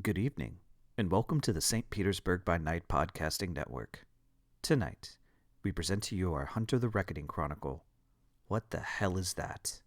Good evening, and welcome to the Petersburg By Night podcasting network. Tonight, we present to you our Hunter the Reckoning Chronicle. What the hell is that?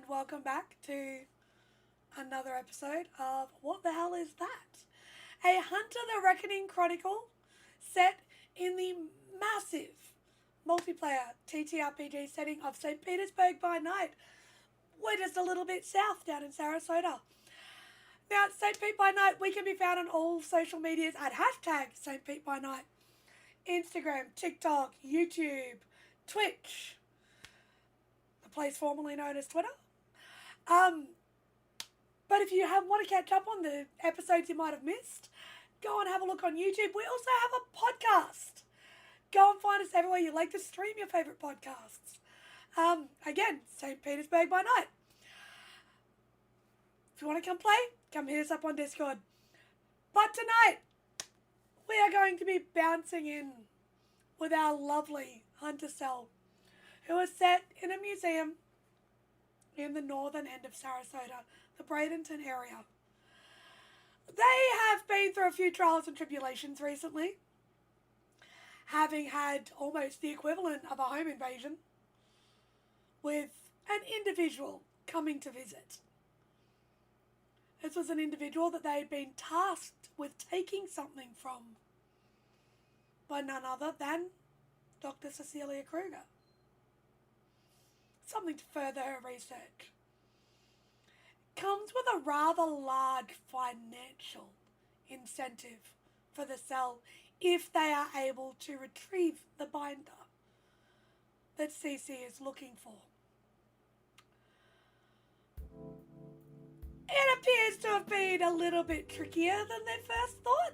Welcome back to another episode of What the Hell Is That? A Hunter the Reckoning Chronicle set in the massive multiplayer TTRPG setting of St. Petersburg by Night. We're just a little bit south down in Sarasota. Now, at St. Pete by Night, we can be found on all social medias at hashtag St. Pete by Night. Instagram, TikTok, YouTube, Twitch, the place formerly known as Twitter. But if you want to catch up on the episodes you might have missed, go and have a look on YouTube. We also have a podcast. Go and find us everywhere you like to stream your favourite podcasts. Again, St. Petersburg by Night. If you want to come play, come hit us up on Discord. But tonight, we are going to be bouncing in with our lovely Hunter Cell, who is set in a museum in the northern end of Sarasota, the Bradenton area. They have been through a few trials and tribulations recently, having had almost the equivalent of a home invasion, with an individual coming to visit. This was an individual that they had been tasked with taking something from by none other than Dr. Cecilia Kruger. Something to further her research. Comes with a rather large financial incentive for the cell if they are able to retrieve the binder that CC is looking for. It appears to have been a little bit trickier than they first thought.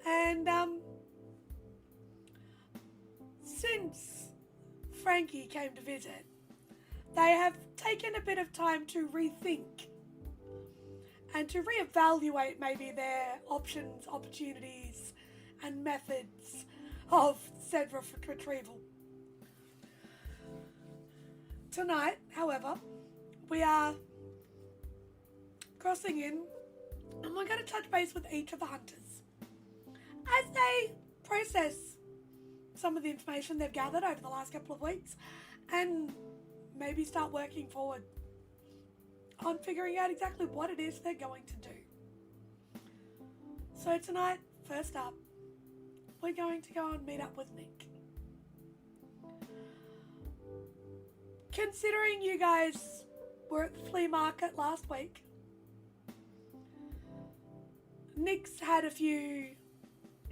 And since Frankie came to visit, they have taken a bit of time to rethink and to reevaluate maybe their options, opportunities, and methods of said retrieval. Tonight, however, we are crossing in and we're going to touch base with each of the hunters as they process some of the information they've gathered over the last couple of weeks and maybe start working forward on figuring out exactly what it is they're going to do. So tonight, first up, we're going to go and meet up with Nick. Considering you guys were at the flea market last week, Nick's had a few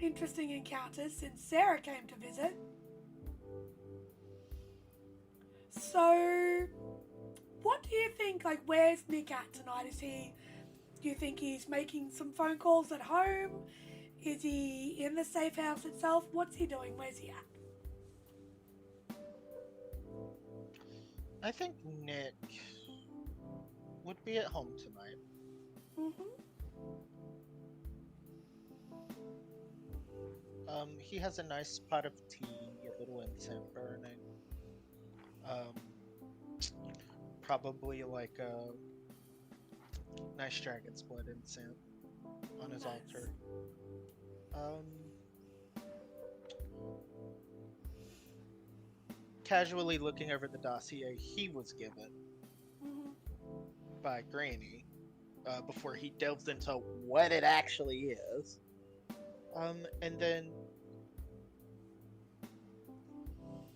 interesting encounters since Sarah came to visit. So, what do you think, like, where's Nick at tonight? Do you think he's making some phone calls at home? Is he in the safe house itself? What's he doing? Where's he at? I think Nick would be at home tonight. Mm-hmm. He has a nice pot of tea, a little incense burning. Probably like a nice dragon's blood incense on his altar. Casually looking over the dossier he was given by Granny before he delves into what it actually is. And then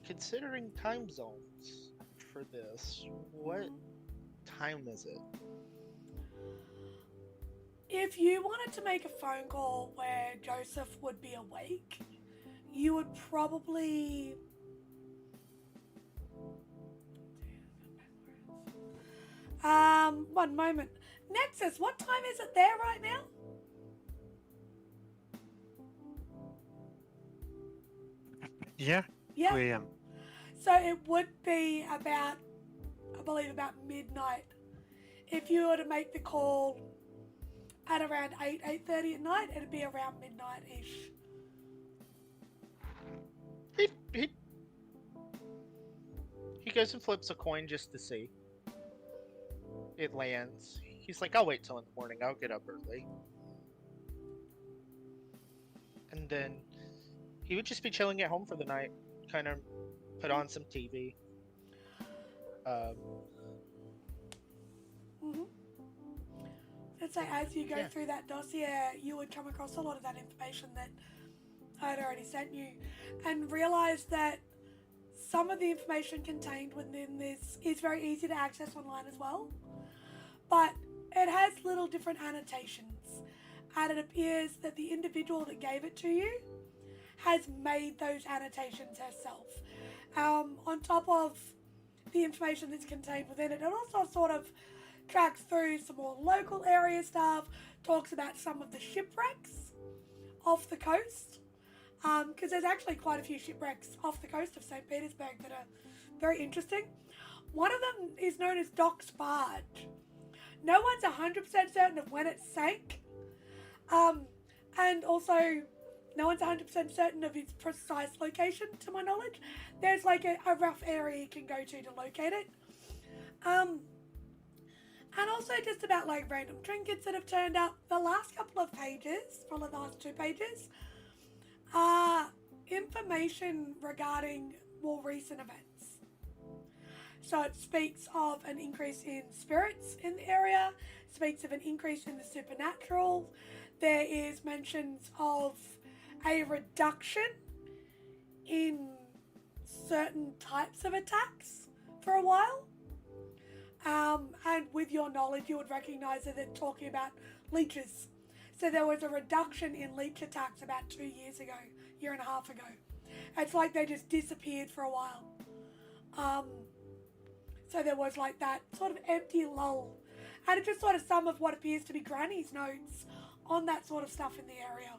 considering time zones for this, what time is it? If you wanted to make a phone call where Joseph would be awake, you would probably... one moment. Nexus, what time is it there right now? Yeah, Yeah. 2 a.m. So it would be about, I believe, about midnight. If you were to make the call at around 8:30 at night, it'd be around midnight-ish. He goes and flips a coin just to see. It lands. He's like, I'll wait till in the morning. I'll get up early. And then he would just be chilling at home for the night. Kind of put on some TV. Let's say as you go through that dossier, you would come across a lot of that information that I had already sent you and realize that some of the information contained within this is very easy to access online as well. But it has little different annotations, and it appears that the individual that gave it to you has made those annotations herself. On top of the information that's contained within it, it also sort of tracks through some more local area stuff, talks about some of the shipwrecks off the coast, because there's actually quite a few shipwrecks off the coast of St. Petersburg that are very interesting. One of them is known as Doc's Barge. No one's 100% certain of when it sank, and also no one's 100% certain of its precise location, to my knowledge. There's like a rough area you can go to locate it. And also just about like random trinkets that have turned up. The last couple of pages, probably the last 2 pages, are information regarding more recent events. So it speaks of an increase in spirits in the area, speaks of an increase in the supernatural. There is mentions of a reduction in certain types of attacks for a while. And with your knowledge, you would recognize that they're talking about leeches. So there was a reduction in leech attacks about 2 years ago, year and a half ago. It's like they just disappeared for a while. So there was like that sort of empty lull. And it's just sort of some of what appears to be Granny's notes on that sort of stuff in the area.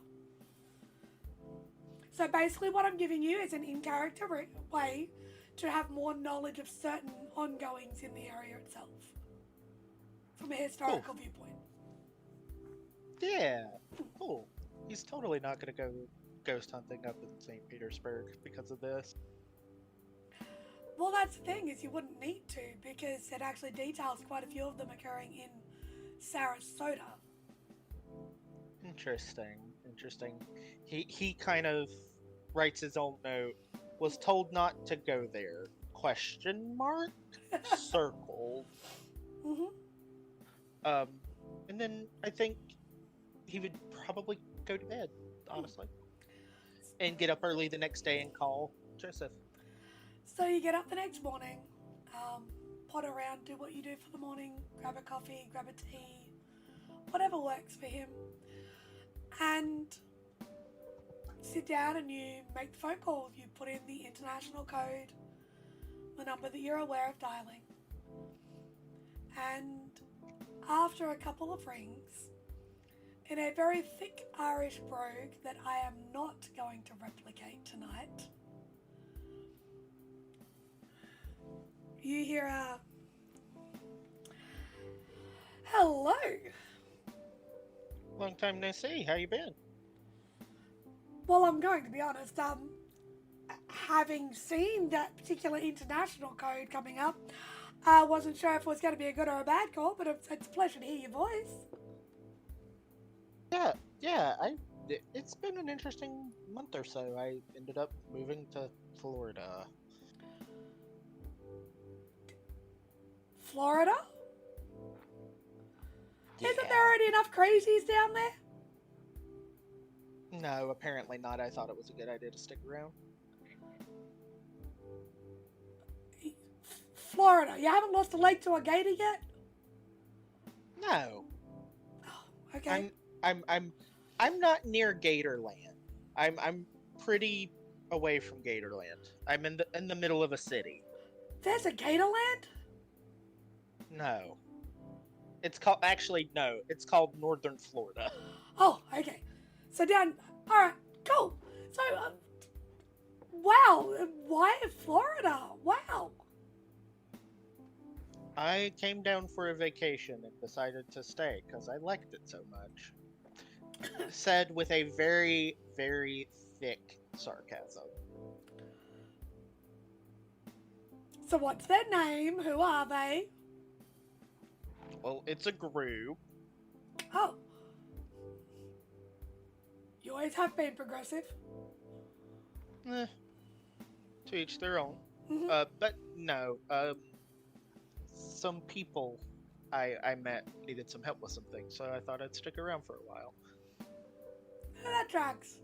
So basically what I'm giving you is an in-character way to have more knowledge of certain ongoings in the area itself. From a historical viewpoint. Yeah, cool. He's totally not going to go ghost hunting up in St. Petersburg because of this. Well, that's the thing, is you wouldn't need to, because it actually details quite a few of them occurring in Sarasota. Interesting. He kind of writes his own note. Was told not to go there. Question mark? Circled. And then I think he would probably go to bed, honestly. And get up early the next day and call Joseph. So you get up the next morning, pot around, do what you do for the morning, grab a coffee, grab a tea, whatever works for him. And sit down and you make the phone call. You put in the international code, the number that you're aware of dialing. And after a couple of rings, in a very thick Irish brogue that I am not going to replicate tonight, you hear a hello. Long time no see. How you been? Well, I'm going to be honest, having seen that particular international code coming up, I wasn't sure if it was going to be a good or a bad call, but it's a pleasure to hear your voice. Yeah. It's been an interesting month or so. I ended up moving to Florida. Florida? Yeah. Isn't there already enough crazies down there? No, apparently not. I thought it was a good idea to stick around. Florida, you haven't lost a leg to a gator yet? No. Oh, okay. I'm not near Gatorland. I'm pretty away from Gatorland. I'm in the middle of a city. There's a Gatorland? No. It's called Northern Florida. Oh, okay. So alright, cool. So, wow, why Florida? Wow. I came down for a vacation and decided to stay because I liked it so much. Said with a very, very thick sarcasm. So what's their name? Who are they? Well, it's a group. Oh. You always have been progressive. To each their own. Mhm. But no, some people I met needed some help with some things, so I thought I'd stick around for a while. That tracks.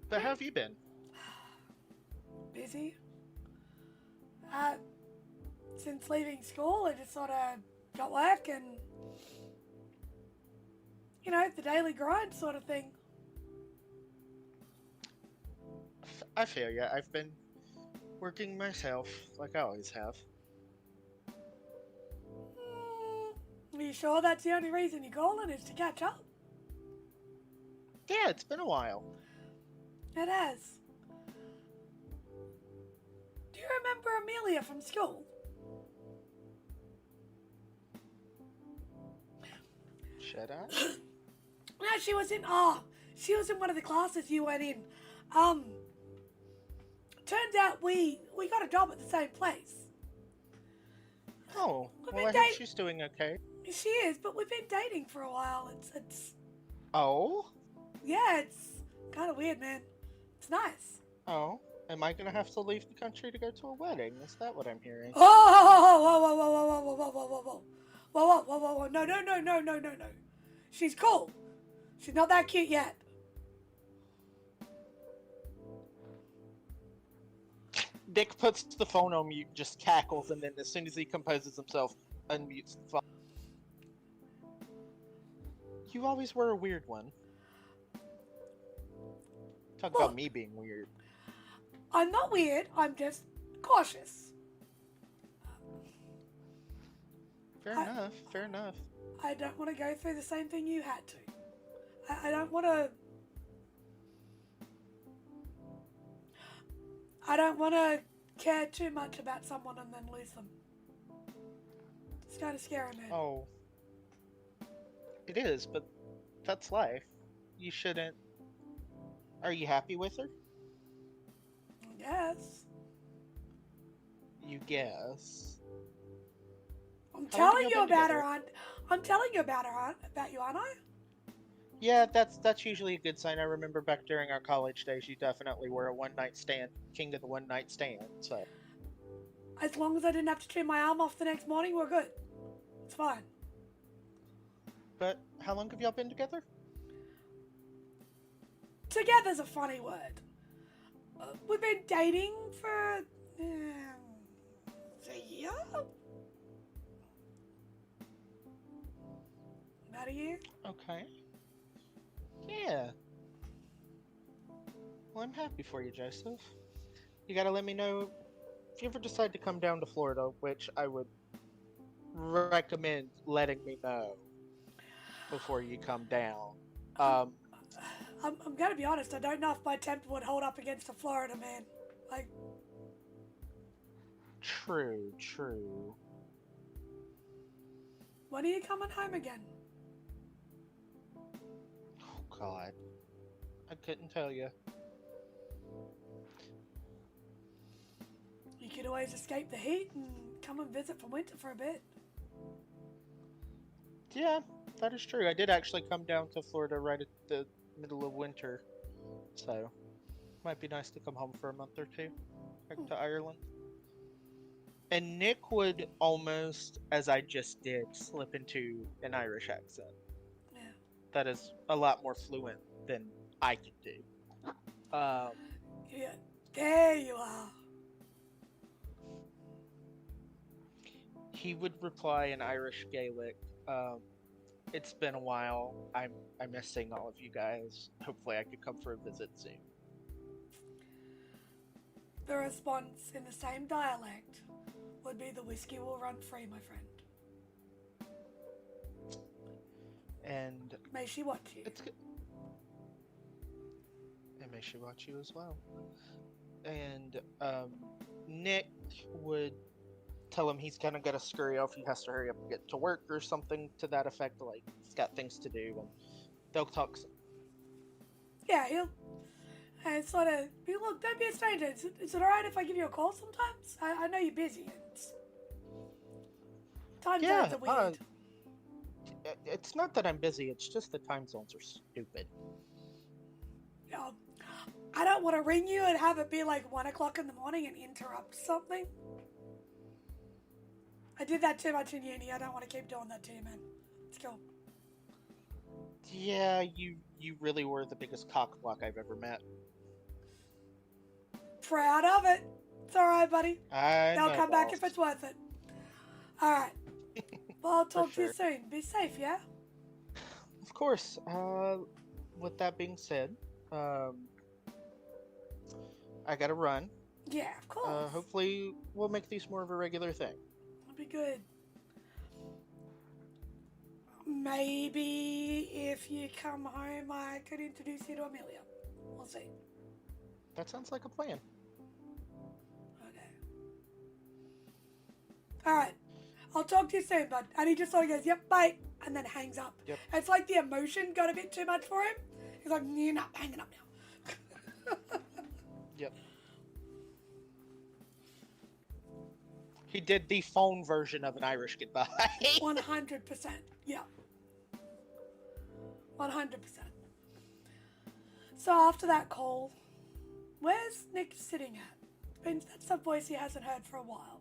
But how have you been? Busy. Since leaving school, I just sort of got work and, the daily grind sort of thing. I feel ya. I've been working myself, like I always have. Are you sure that's the only reason you're calling is to catch up? Yeah, it's been a while. It has. Do you remember Amelia from school? Should I? No, she was in one of the classes you went in. Turns out we got a job at the same place. Oh, We've well, I been hope she's doing okay. She is, but we've been dating for a while. It's Oh? yeah, it's kind of weird, man. It's nice. Oh? Am I gonna have to leave the country to go to a wedding? Is that what I'm hearing? Whoa. No. She's cool. She's not that cute yet. Dick puts the phone on mute, just cackles, and then as soon as he composes himself, unmutes the phone. You always were a weird one. Talk about me being weird. I'm not weird. I'm just cautious. Fair enough. I don't want to go through the same thing you had to. I don't want to... I don't want to care too much about someone and then lose them. It's kind of scary, man. Oh. It is, but that's life. You shouldn't... Are you happy with her? Yes. You guess. I'm How long telling have you y'all been about her, together? Aunt. I'm telling you about her, Aunt. About you, aren't I? Yeah, that's usually a good sign. I remember back during our college days, you definitely were a one-night stand, king of the one-night stand, so... As long as I didn't have to trim my arm off the next morning, we're good. It's fine. But how long have y'all been together? Together's a funny word. We've been dating for... a year? About a year? Okay. Yeah. Well, I'm happy for you, Joseph. You gotta let me know if you ever decide to come down to Florida, which I would recommend letting me know before you come down. Um, I'm gonna be honest, I don't know if my temper would hold up against a Florida man. Like, true. when are you coming home again? Oh, God. I couldn't tell you. You could always escape the heat and come and visit for winter for a bit. Yeah, that is true. I did actually come down to Florida right at the middle of winter. So, might be nice to come home for a month or two. Back to Ireland. And Nick would almost, as I just did, slip into an Irish accent. Yeah. That is a lot more fluent than I can do. Yeah. There you are. He would reply in Irish Gaelic. It's been a while. I miss seeing all of you guys. Hopefully I could come for a visit soon. The response in the same dialect would be the whiskey will run free, my friend. And May she watch you. it's good. And may she watch you as well. And Nick would tell him he's kind of got to scurry off. He has to hurry up and get to work or something to that effect. Like, he's got things to do, and they'll talk. Yeah, he'll sort of be, look, don't be a stranger. Is it alright if I give you a call sometimes? I know you're busy. Time zones are weird. It's not that I'm busy, it's just the time zones are stupid. I don't want to ring you and have it be like 1 o'clock in the morning and interrupt something. I did that too much in uni. I don't want to keep doing that to you, man. Let's go. Yeah, you really were the biggest cockblock I've ever met. Proud of it. It's alright, buddy. I'll come back if it's worth it. Alright. Well, I'll talk to you sure. soon. Be safe, yeah? Of course. With that being said, I gotta run. Yeah, of course. Hopefully we'll make these more of a regular thing. That'll be good. Maybe if you come home, I could introduce you to Amelia. We'll see. That sounds like a plan. Okay. Alright. I'll talk to you soon, bud. And he just sort of goes, yep, bye, and then hangs up. Yep. It's like the emotion got a bit too much for him. He's like, you're not hanging up now. Yep. He did the phone version of an Irish goodbye. 100%. Yeah. 100%. So after that call, where's Nick sitting at? That's a voice he hasn't heard for a while.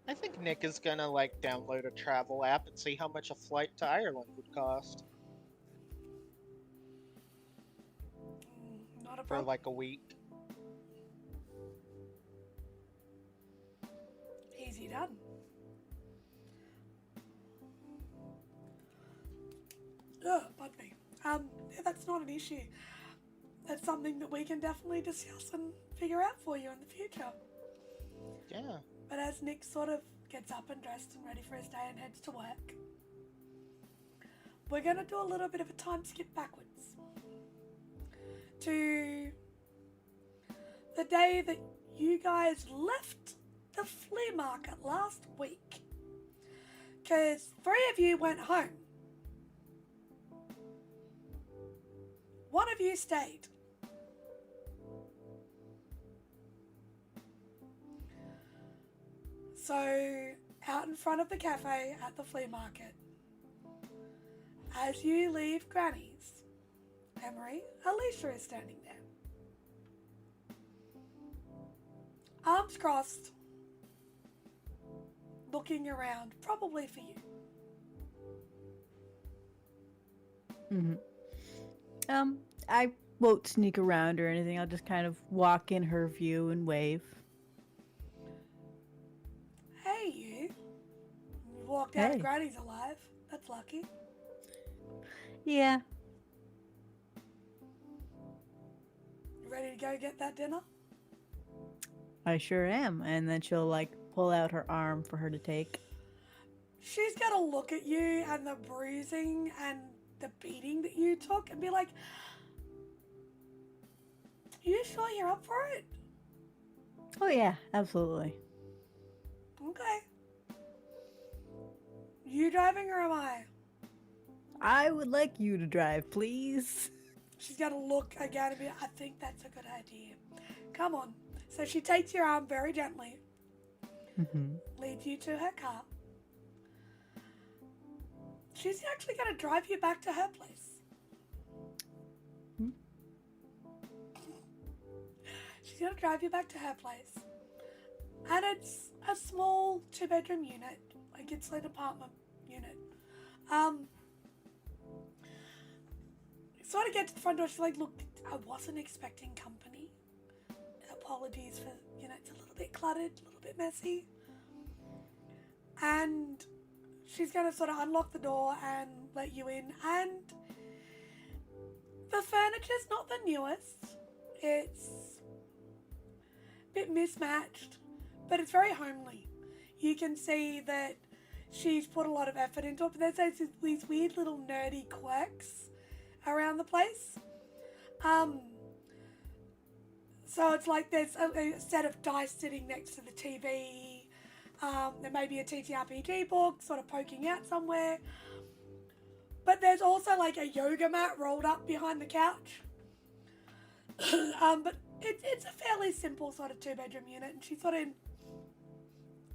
I think Nick is gonna download a travel app and see how much a flight to Ireland would cost Not a for problem. a week. Easy done. Pardon me. Yeah, that's not an issue. That's something that we can definitely discuss and figure out for you in the future. Yeah. But as Nick sort of gets up and dressed and ready for his day and heads to work, we're going to do a little bit of a time skip backwards to the day that you guys left the flea market last week. Because 3 of you went home. 1 of you stayed. So, out in front of the cafe at the flea market, as you leave Granny's, Emory, Alicia is standing there. Arms crossed, looking around, probably for you. I won't sneak around or anything. I'll just kind of walk in her view and wave. Hey, you. You walked out Hey. of Granny's alive. That's lucky. Yeah. You ready to go get that dinner? I sure am. And then she'll like pull out her arm for her to take. She's gonna look at you and the bruising and the beating that you took and be like, you sure you're up for it? Oh yeah, absolutely. Okay. You driving or am I? I would like you to drive, please. She's gonna look again and be, I think that's a good idea. Come on. So she takes your arm very gently, leads you to her car. She's actually gonna drive you back to her place. She's gonna drive you back to her place. And it's a small 2-bedroom unit. Like it's an apartment unit. Sort of get to the front door, she's like, look, I wasn't expecting company. Apologies for, it's a little bit cluttered, a little bit messy. And she's going to sort of unlock the door and let you in. And the furniture's not the newest. It's a bit mismatched, but it's very homely. You can see that she's put a lot of effort into it, but there's these weird little nerdy quirks around the place. So it's like there's a set of dice sitting next to the TV. There may be a TTRPG book sort of poking out somewhere. But there's also like a yoga mat rolled up behind the couch. But it's a fairly simple sort of 2-bedroom unit, and she sort of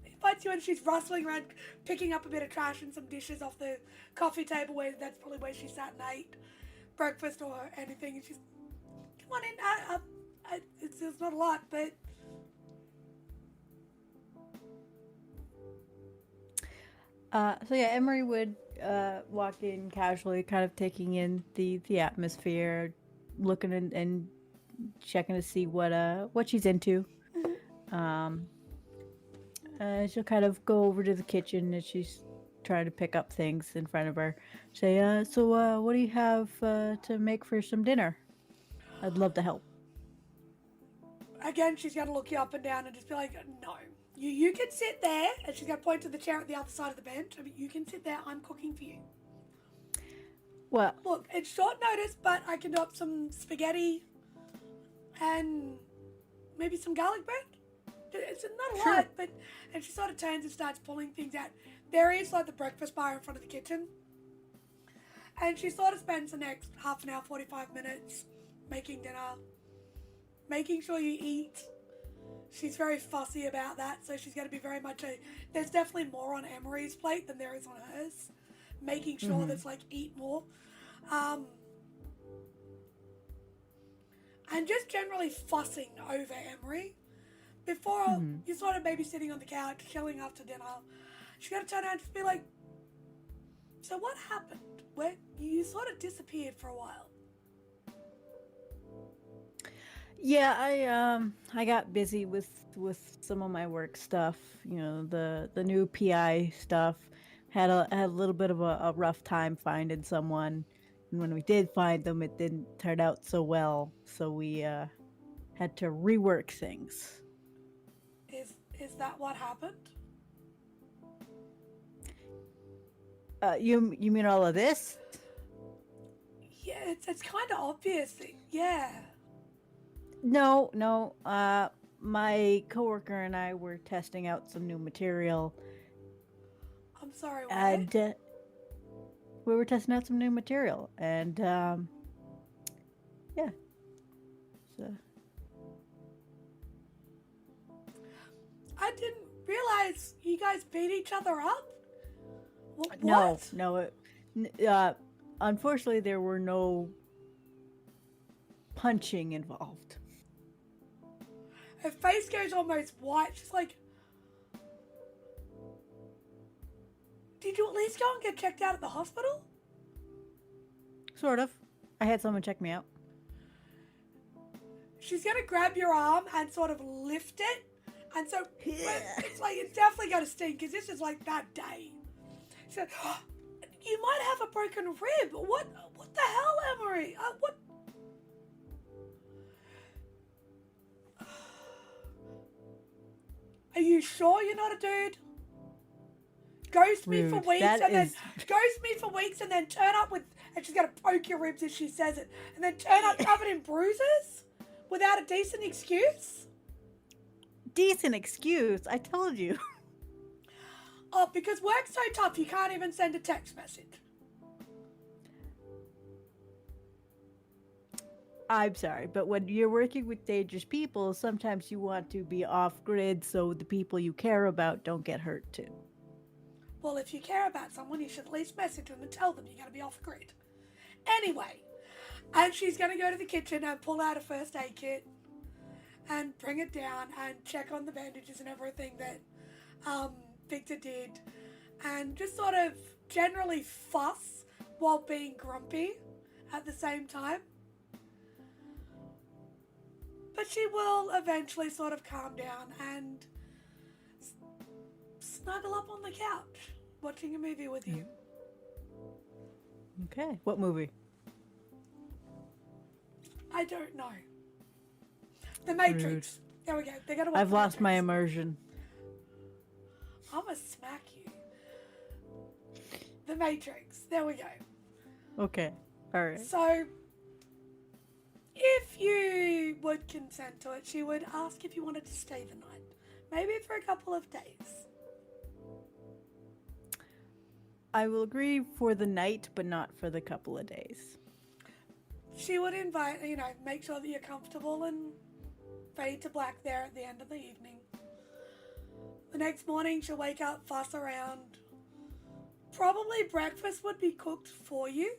invites you in. She's rustling around, picking up a bit of trash and some dishes off the coffee table, where that's probably where she sat and ate breakfast or anything. And she's, come on in. It's not a lot, but so yeah, Emory would walk in casually, kind of taking in the atmosphere, looking and checking to see what she's into. She'll kind of go over to the kitchen and she's trying to pick up things in front of her. Say, so what do you have to make for some dinner? I'd love to help. Again, she's going to look you up and down and just be like, no, you can sit there. And she's going to point to the chair at the other side of the bench. I mean, you can sit there. I'm cooking for you. Well, look, it's short notice, but I can do up some spaghetti and maybe some garlic bread. It's not a lot, but... And she sort of turns and starts pulling things out. There is like the breakfast bar in front of the kitchen. And she sort of spends the next half an hour, 45 minutes making dinner, making sure you eat. She's very fussy about that, so she's going to be very much there's definitely more on Emory's plate than there is on hers. Making sure that's like, eat more. And just generally fussing over Emory. Before you're sort of maybe sitting on the couch, chilling after dinner, she's going to turn around and just be like, so what happened? Where you sort of disappeared for a while. Yeah, I got busy with some of my work stuff. You know, the new PI stuff. Had a little bit of a rough time finding someone, and when we did find them, it didn't turn out so well. So we had to rework things. Is that what happened? You mean all of this? Yeah, it's kind of obvious. Yeah. No. My coworker and I were testing out some new material. I'm sorry, what? And we were testing out some new material, and yeah. So I didn't realize you guys beat each other up. What? No. Unfortunately, there were no punching involved. Her face goes almost white. She's like, did you at least go and get checked out at the hospital? Sort of. I had someone check me out. She's going to grab your arm and sort of lift it. And so it's like, it's definitely going to sting because this is like that day. She said, oh, You might have a broken rib. What the hell, Emory? What? Are you sure you're not a dude? Ghost me for Rude. weeks That and then is- ghost me for weeks and then turn up with, and she's gonna poke your ribs as she says it, and then turn up covered in bruises without a decent excuse. Decent excuse. I told you. Oh, because work's so tough you can't even send a text message. I'm sorry, but when you're working with dangerous people, sometimes you want to be off grid so the people you care about don't get hurt too. Well, if you care about someone, you should at least message them and tell them you're going to be off grid. Anyway, and she's going to go to the kitchen and pull out a first aid kit and bring it down and check on the bandages and everything that Victor did, and just sort of generally fuss while being grumpy at the same time. But she will eventually sort of calm down and snuggle up on the couch watching a movie with you. Okay. What movie? I don't know. The Matrix. There we go. They're gonna watch I've The lost my Matrix. immersion. I'm gonna smack you. The Matrix. There we go. Okay. All right. So, if you would consent to it, she would ask if you wanted to stay the night. Maybe for a couple of days. I will agree for the night, but not for the couple of days. She would invite, make sure that you're comfortable and fade to black there at the end of the evening. The next morning, she'll wake up, fuss around. Probably breakfast would be cooked for you.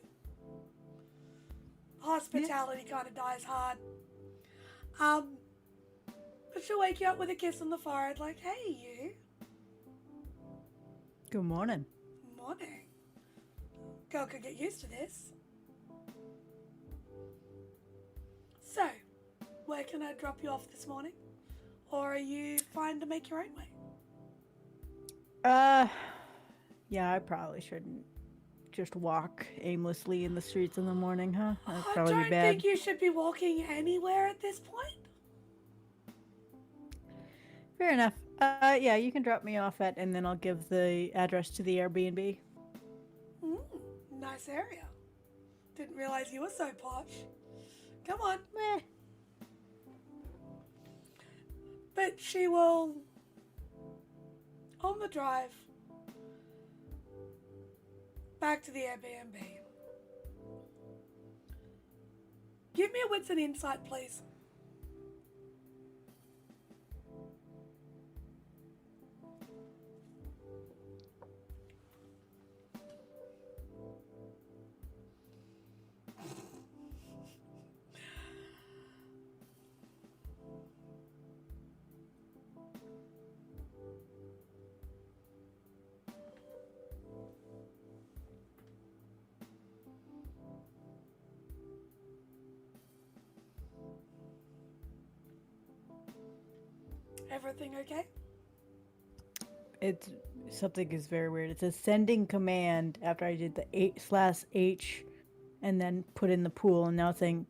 Hospitality kind of dies hard. But she'll wake you up with a kiss on the forehead, like, hey, you. Good morning. Morning. Girl could get used to this. So, where can I drop you off this morning? Or are you fine to make your own way? Yeah, I probably shouldn't just walk aimlessly in the streets in the morning, huh? That'd I probably don't be bad. think you should be walking anywhere at this point. Fair enough. Yeah, you can drop me off at, and then I'll give the address to the Airbnb. Nice area. Didn't realize you were so posh. Come on. Meh. But she will, on the drive back to the Airbnb. Give me a wits and insight, please. Everything okay? It's something is very weird. It says sending command after I did the /H and then put in the pool, and now it's saying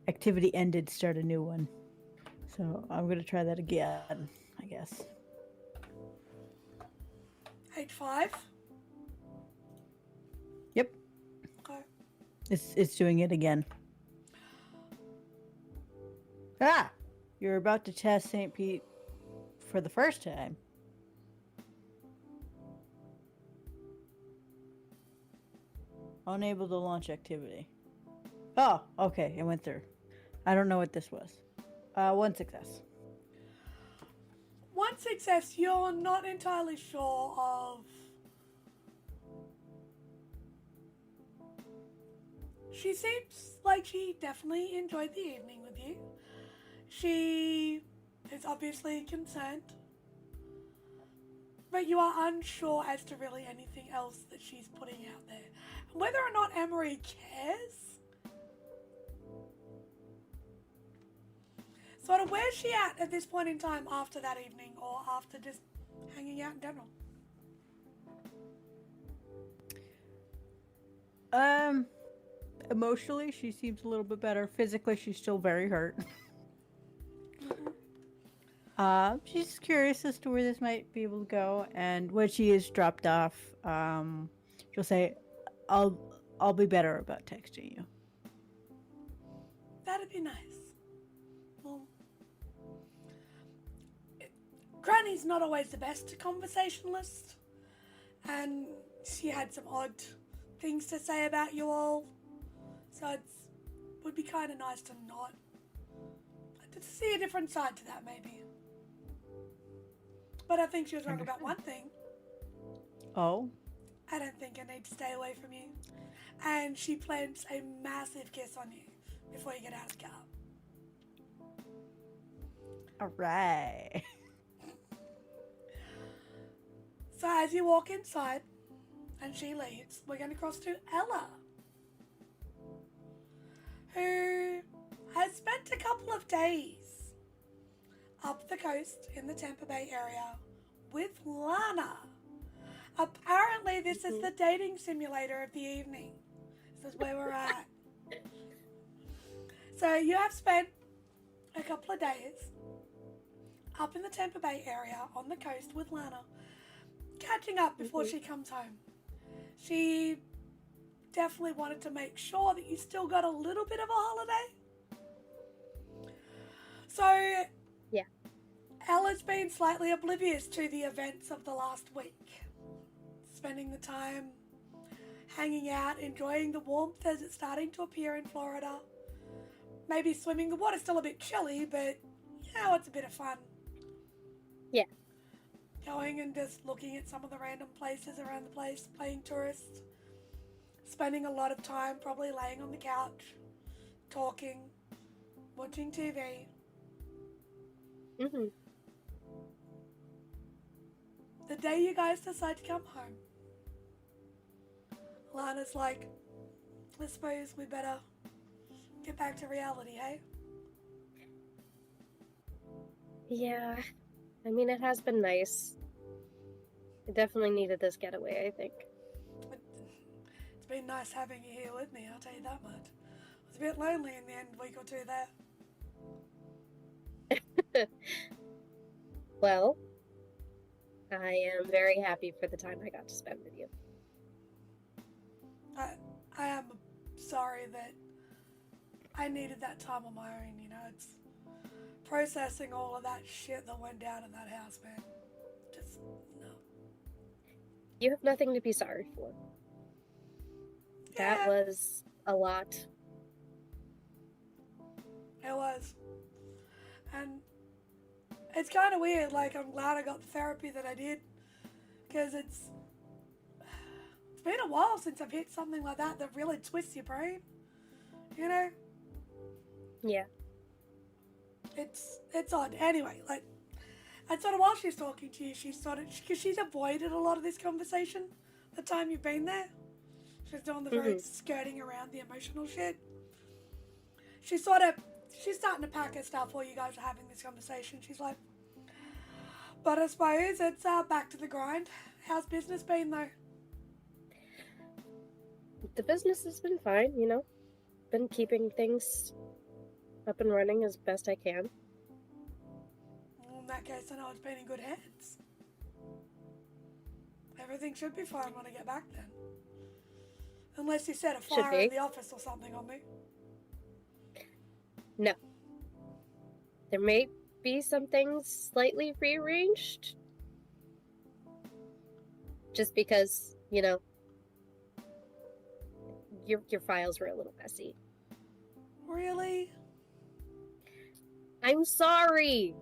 activity ended, start a new one. So I'm gonna try that again, I guess. H5? Yep, Okay. it's doing it again. Ah, you're about to test St. Pete for the first time. Unable to launch activity. Oh, okay, it went through. I don't know what this was. One success. One success, you're not entirely sure of. She seems like she definitely enjoyed the evening with you. She is obviously concerned, but you are unsure as to really anything else that she's putting out there. And whether or not Emory cares. Sort of, where's she at this point in time after that evening, or after just hanging out in general? Emotionally, she seems a little bit better. Physically, she's still very hurt. She's curious as to where this might be able to go, and when she is dropped off, she'll say, "I'll be better about texting you." That'd be nice. Well, Granny's not always the best conversationalist, and she had some odd things to say about you all, so it would be kind of nice to see a different side to that, maybe. But I think she was wrong about one thing. Oh? I don't think I need to stay away from you. And she plants a massive kiss on you before you get out of the car. Alright. So as you walk inside and she leaves, we're going to cross to Ella, who has spent a couple of days up the coast in the Tampa Bay area with Lana. Apparently this is the dating simulator of the evening. This is where we're at. So you have spent a couple of days up in the Tampa Bay area on the coast with Lana, catching up before she comes home. She definitely wanted to make sure that you still got a little bit of a holiday. So yeah, Ella's been slightly oblivious to the events of the last week, spending the time hanging out, enjoying the warmth as it's starting to appear in Florida. Maybe swimming. The water's still a bit chilly, but it's a bit of fun. Yeah. Going and just looking at some of the random places around the place, playing tourist, spending a lot of time probably laying on the couch, talking, watching TV. The day you guys decide to come home, Lana's like, I suppose we better get back to reality, hey? Yeah. I mean, it has been nice. I definitely needed this getaway, I think. It's been nice having you here with me, I'll tell you that much. It was a bit lonely in the end, week or two there. Well, I am very happy for the time I got to spend with you. I am sorry that I needed that time on my own, it's processing all of that shit that went down in that house, man. Just, no. You have nothing to be sorry for. That was a lot. It was. And it's kind of weird, like, I'm glad I got the therapy that I did, because it's been a while since I've hit something like that really twists your brain, Yeah. It's odd. Anyway, like, and sort of while she's talking to you, because she's avoided a lot of this conversation the time you've been there. She's doing the very skirting around the emotional shit. She's starting to pack her stuff while you guys are having this conversation. She's like, but I suppose it's back to the grind. How's business been, though? The business has been fine, Been keeping things up and running as best I can. In that case, I know it's been in good hands. Everything should be fine when I get back then. Unless you set a fire in the office or something on me. No. There may be some things slightly rearranged. Just because, your files were a little messy. Really? I'm sorry!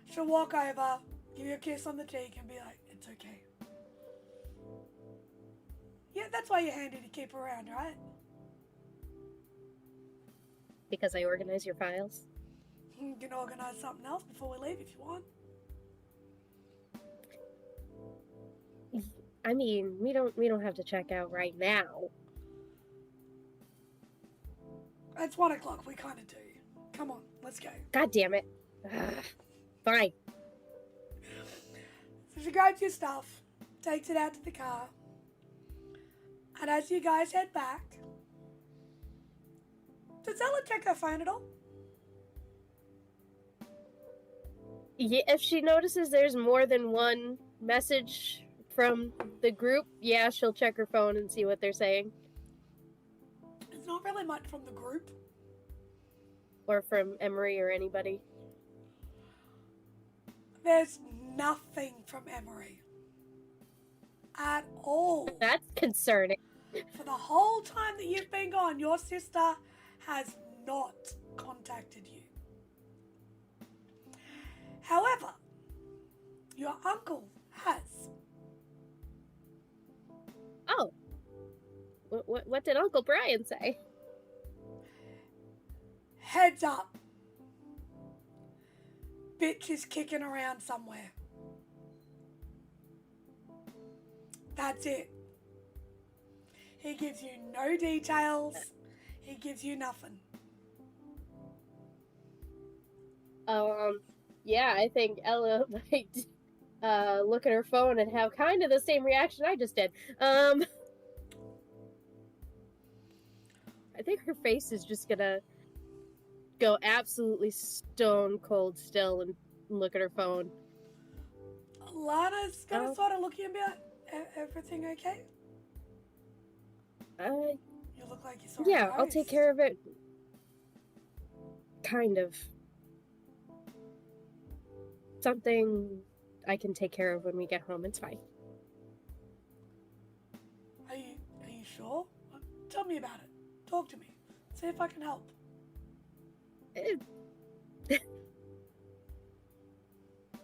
She'll walk over, give you a kiss on the cheek, and be like, it's okay. Yeah, that's why you're handy to keep around, right? Because I organize your files? You can organize something else before we leave if you want. I mean, we don't have to check out right now. It's 1 o'clock, we kind of do. Come on, let's go. God damn it. Fine. So she grabs your stuff, takes it out to the car, And as you guys head back, does Ella check her phone at all? Yeah, if she notices there's more than one message from the group, yeah, she'll check her phone and see what they're saying. It's not really much from the group. Or from Emory or anybody. There's nothing from Emory. At all. That's concerning. For the whole time that you've been gone, your sister has not contacted you. However, your uncle has. Oh. What did Uncle Brian say? Heads up. Bitch is kicking around somewhere. That's it. He gives you no details. He gives you nothing. Yeah, I think Ella might look at her phone and have kind of the same reaction I just did. I think her face is just gonna go absolutely stone cold still and look at her phone. Lana's gonna sort of look at you and be like, everything okay? You look like you sort of Yeah, I'll take care of it. Kind of. Something I can take care of when we get home. It's fine. Are you sure? Tell me about it. Talk to me. See if I can help.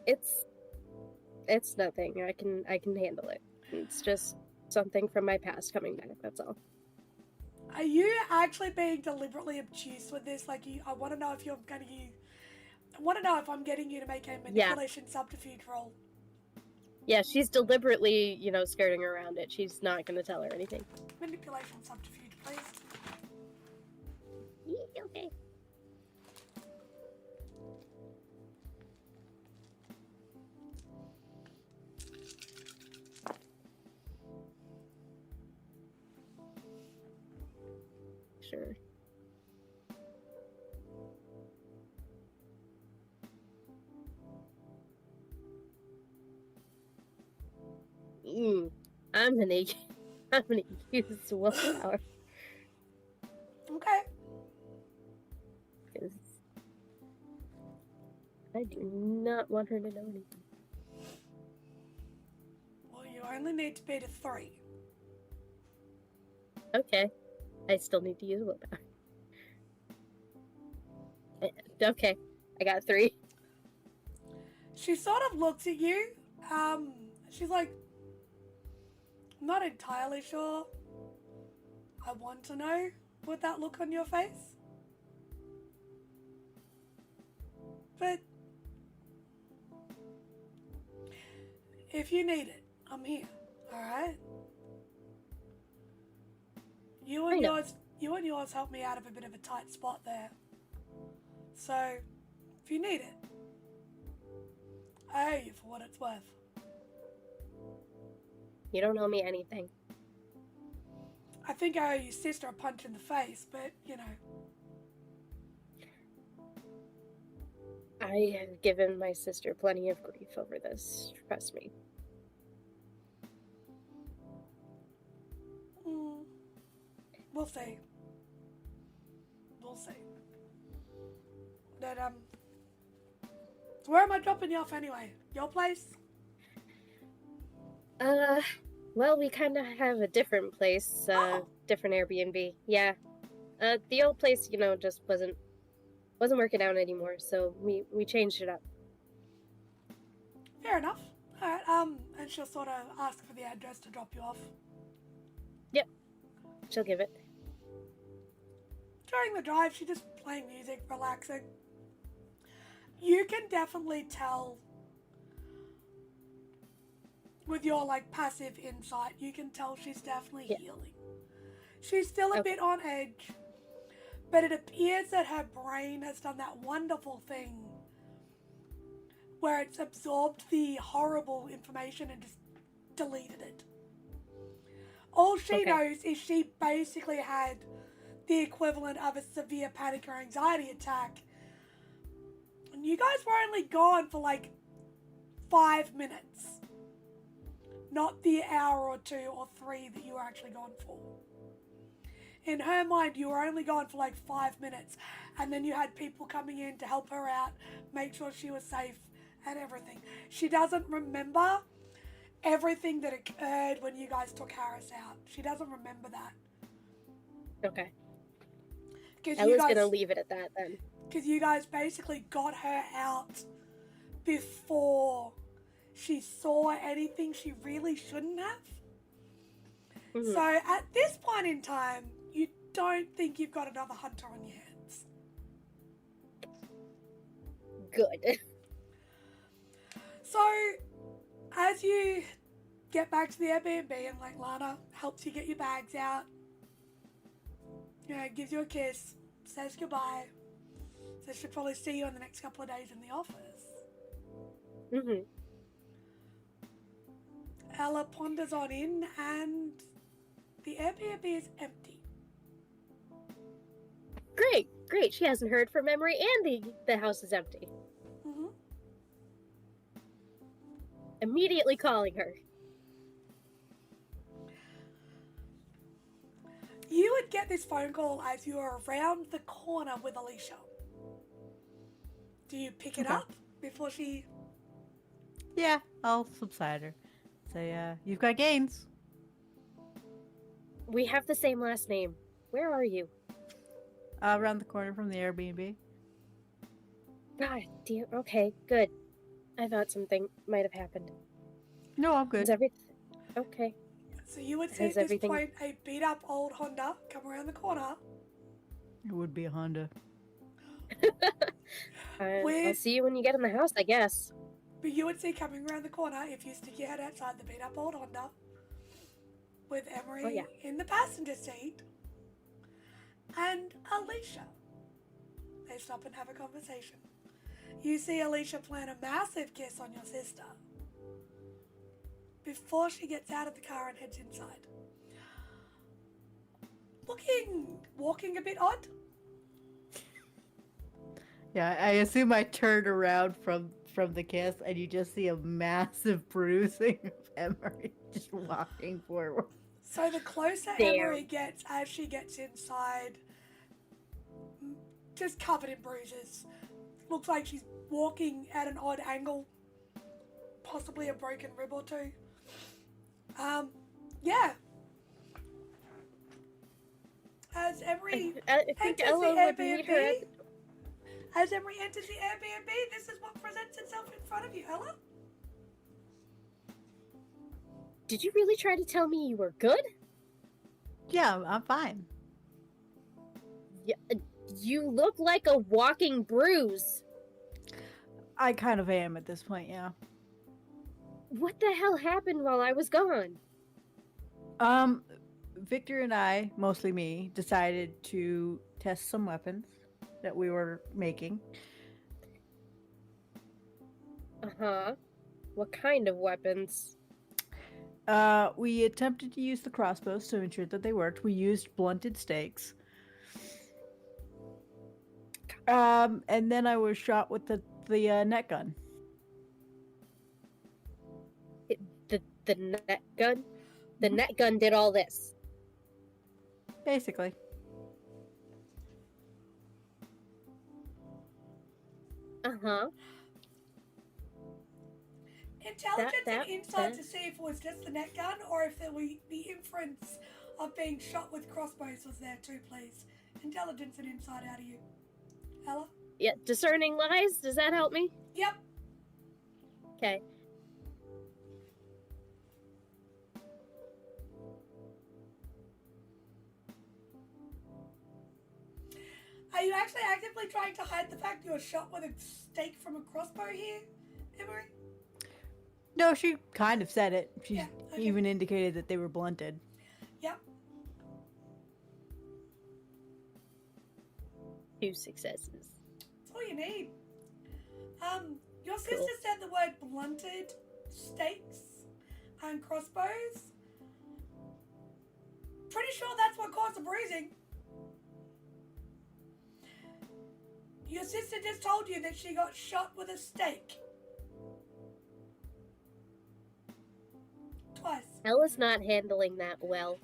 It's nothing. I can handle it. It's just something from my past coming back. That's all. Are you actually being deliberately obtuse with this? Like, I want to know if you're going to I want to know if I'm getting you to make a manipulation subterfuge roll. Yeah, she's deliberately, skirting around it. She's not going to tell her anything. Manipulation subterfuge, please. Okay. Sure. I'm gonna use willpower. Okay. Because I do not want her to know anything. Well, you only need to beat a 3. Okay. I still need to use willpower. Okay. I got 3. She sort of looks at you. She's like, I'm not entirely sure. I want to know with that look on your face. But if you need it, I'm here. Alright? You and yours helped me out of a bit of a tight spot there. So, if you need it, I owe you for what it's worth. You don't owe me anything. I think I owe your sister a punch in the face, but, I have given my sister plenty of grief over this. Trust me. We'll see. We'll see. But, where am I dropping you off anyway? Your place? Well, we kind of have a different place, different Airbnb. Yeah. The old place, just wasn't working out anymore, so we changed it up. Fair enough. Alright, and she'll sort of ask for the address to drop you off. Yep. She'll give it. During the drive, she's just playing music, relaxing. You can definitely tell with your, passive insight, you can tell she's definitely healing. She's still a bit on edge, but it appears that her brain has done that wonderful thing where it's absorbed the horrible information and just deleted it. All she Okay. knows is she basically had the equivalent of a severe panic or anxiety attack. And you guys were only gone for like 5 minutes. Not the hour or 2 or 3 that you were actually gone for. In her mind, you were only gone for like 5 minutes. And then you had people coming in to help her out, make sure she was safe and everything. She doesn't remember everything that occurred when you guys took Harris out. She doesn't remember that. Okay. Because I was gonna leave it at that then. Because you guys basically got her out before she saw anything she really shouldn't have. Mhm. So at this point in time, you don't think you've got another hunter on your hands. Good. So as you get back to the Airbnb and like Lana helps you get your bags out, you know, gives you a kiss, says goodbye, says she'll probably see you in the next couple of days in the office. Mhm. Ella ponders on in and the Airbnb is empty. Great. She hasn't heard from Emory, and the house is empty. Mm-hmm. Immediately calling her. You would get this phone call as you are around the corner with Alicia. Do you pick it Okay. up before she... Yeah, I'll subside her. Say, you've got gains. We have the same last name. Where are you? Around the corner from the Airbnb. God damn. Okay, good. I thought something might have happened. No, I'm good. Is everything okay? So you would see Has at this everything- point a beat up old Honda come around the corner. It would be a Honda. I'll With- see you when you get in the house, I guess. But you would see coming around the corner, if you stick your head outside, the beat up old Honda with Emory Oh, yeah. in the passenger seat and Alicia. They stop and have a conversation. You see Alicia plan a massive kiss on your sister before she gets out of the car and heads inside. Walking a bit odd. Yeah, I assume I turned around from the kiss and you just see a massive bruising of Emory just walking forward. So the closer Damn. Emory gets as she gets inside, just covered in bruises. Looks like she's walking at an odd angle, possibly a broken rib or two. Yeah. As Emory I think enters Ella the would meet her Airbnb, at... as Emory enters the Airbnb, this is what presents itself in front of you, Ella. Did you really try to tell me you were good? Yeah, I'm fine. Yeah, you look like a walking bruise. I kind of am at this point, yeah. What the hell happened while I was gone? Victor and I, mostly me, decided to test some weapons that we were making. Uh-huh. What kind of weapons? We attempted to use the crossbows to ensure that they worked. We used blunted stakes. And then I was shot with the net gun. The net gun? The net gun did all this. Basically. Uh-huh. Intelligence That- and insight that- to see if it was just the net gun or if there were the inference of being shot with crossbows was there too, please. Intelligence and insight out of you. Ella? Yeah, discerning lies? Does that help me? Yep. Okay. Are you actually actively trying to hide the fact you were shot with a stake from a crossbow here, Emory? No, she kind of said it. She Yeah, okay. even indicated that they were blunted. Yep. 2 successes. That's all you need. Your sister said the word blunted stakes and crossbows. pretty sure that's what caused the bruising. Your sister just told you that she got shot with a stake. Twice. Ella's not handling that well.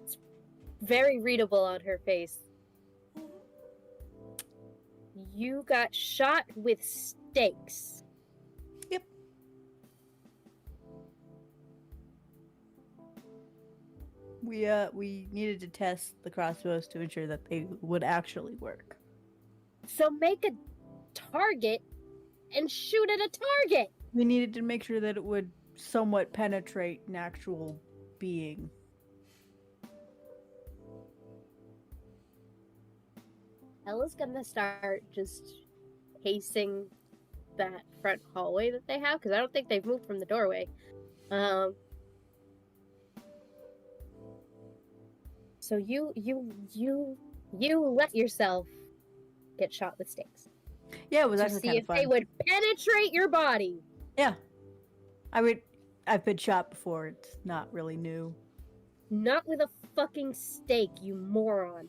It's very readable on her face. You got shot with stakes. Yep. We needed to test the crossbows to ensure that they would actually work. So make a target and shoot at a target. We needed to make sure that it would somewhat penetrate an actual being. Ella's gonna start just pacing that front hallway that they have, because I don't think they've moved from the doorway. So you let yourself get shot with stakes Yeah, it was to actually see kind if of fun. they would penetrate your body. Yeah. I've been shot before. It's not really new. Not with a fucking stake, you moron.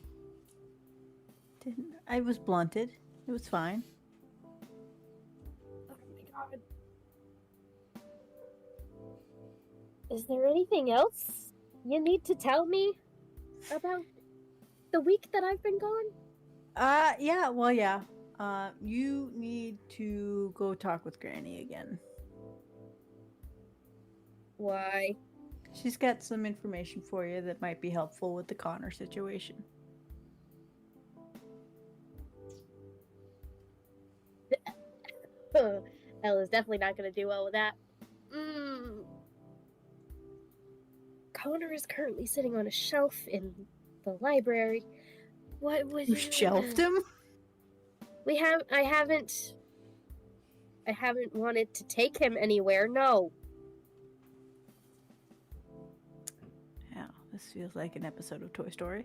I was blunted. It was fine. Oh my god. Is there anything else you need to tell me about the week that I've been gone? Yeah, well, yeah. You need to go talk with Granny again. Why? She's got some information for you that might be helpful with the Connor situation. Ella's definitely not going to do well with that. Connor is currently sitting on a shelf in the library. What was You shelved him? I haven't wanted to take him anywhere. No. Yeah, this feels like an episode of Toy Story.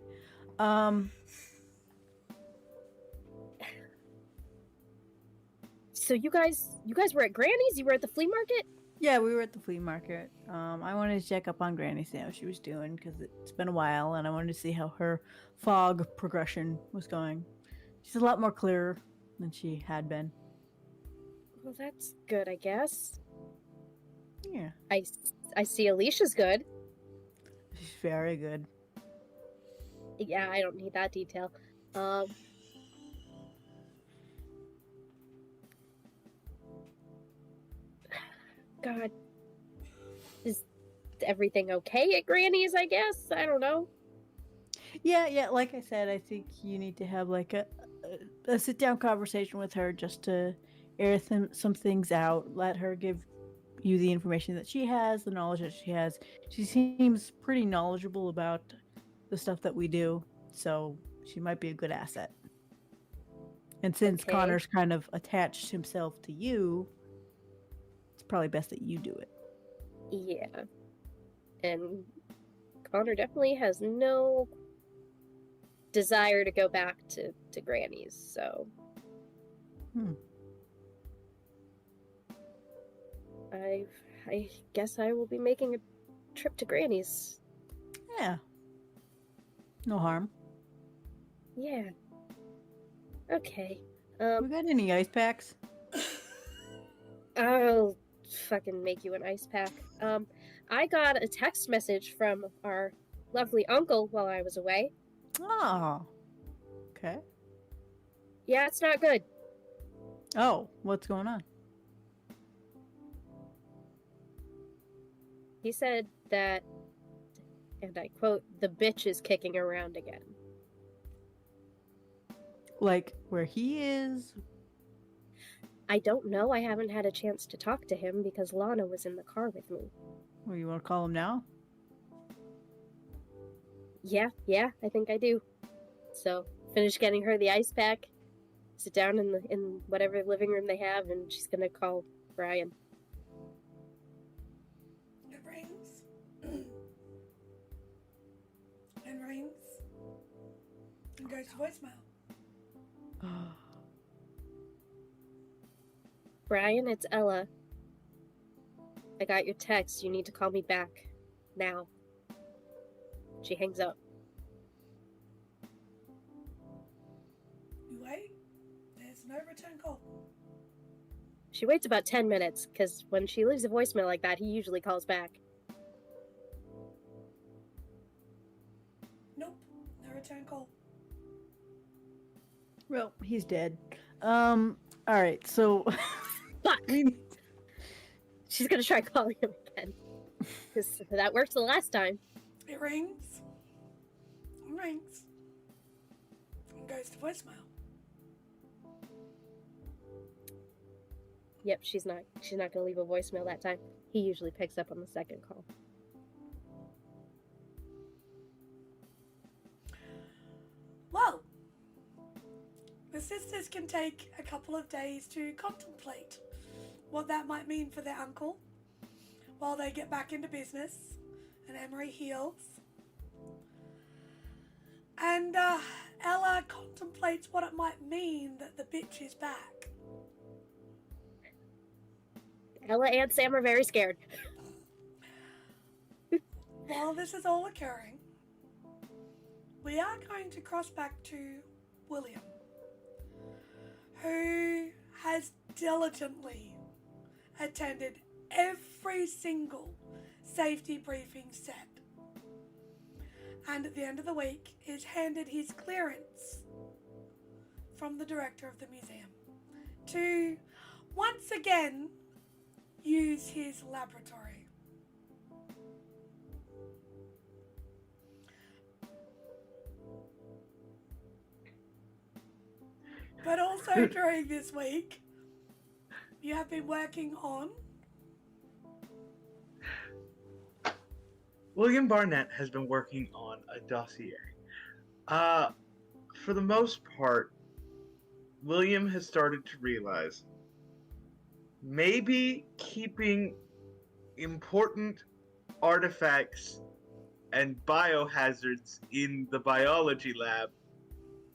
So you guys were at Granny's? You were at the flea market? Yeah, we were at the flea market. I wanted to check up on Granny, see how she was doing, because it's been a while, and I wanted to see how her fog progression was going. She's a lot more clearer than she had been. Well, that's good, I guess. Yeah. I see Alicia's good. She's very good. Yeah, I don't need that detail. God. Is everything okay at Granny's, I guess? I don't know. Yeah, like I said, I think you need to have like a sit-down conversation with her just to air some things out, let her give you the information that she has, the knowledge that she has. She seems pretty knowledgeable about the stuff that we do, so she might be a good asset. And since Okay. Connor's kind of attached himself to you, it's probably best that you do it. Yeah. And Connor definitely has no desire to go back to Granny's, so... I guess I will be making a trip to Granny's. Yeah. No harm. Yeah. Okay. We got any ice packs? I'll fucking make you an ice pack. I got a text message from our lovely uncle while I was away. Oh. Okay. Yeah, it's not good. Oh, what's going on? He said that, and I quote, the bitch is kicking around again. Like, where he is? I don't know. I haven't had a chance to talk to him because Lana was in the car with me. Well, you want to call him now? Yeah, I think I do. So, finish getting her the ice pack, sit down in whatever living room they have, and she's gonna call Brian. It rings. And rings. And goes to voicemail. Brian, it's Ella. I got your text. You need to call me back. now. She hangs up. You wait. There's no return call. She waits about 10 minutes, because when she leaves a voicemail like that, he usually calls back. Nope. No return call. Well, he's dead. All right, so Fuck! She's gonna try calling him again. Because that worked the last time. It rings. And rings. And goes to voicemail. Yep, she's not gonna leave a voicemail that time. He usually picks up on the second call. Well, the sisters can take a couple of days to contemplate what that might mean for their uncle while they get back into business and Emory heals. And Ella contemplates what it might mean that the bitch is back. Ella and Sam are very scared. While this is all occurring, we are going to cross back to William, who has diligently attended every single safety briefing set, and at the end of the week is handed his clearance from the director of the museum to once again use his laboratory. But also during this week, you have been working on... William Barnette has been working on a dossier. For the most part, William has started to realize maybe keeping important artifacts and biohazards in the biology lab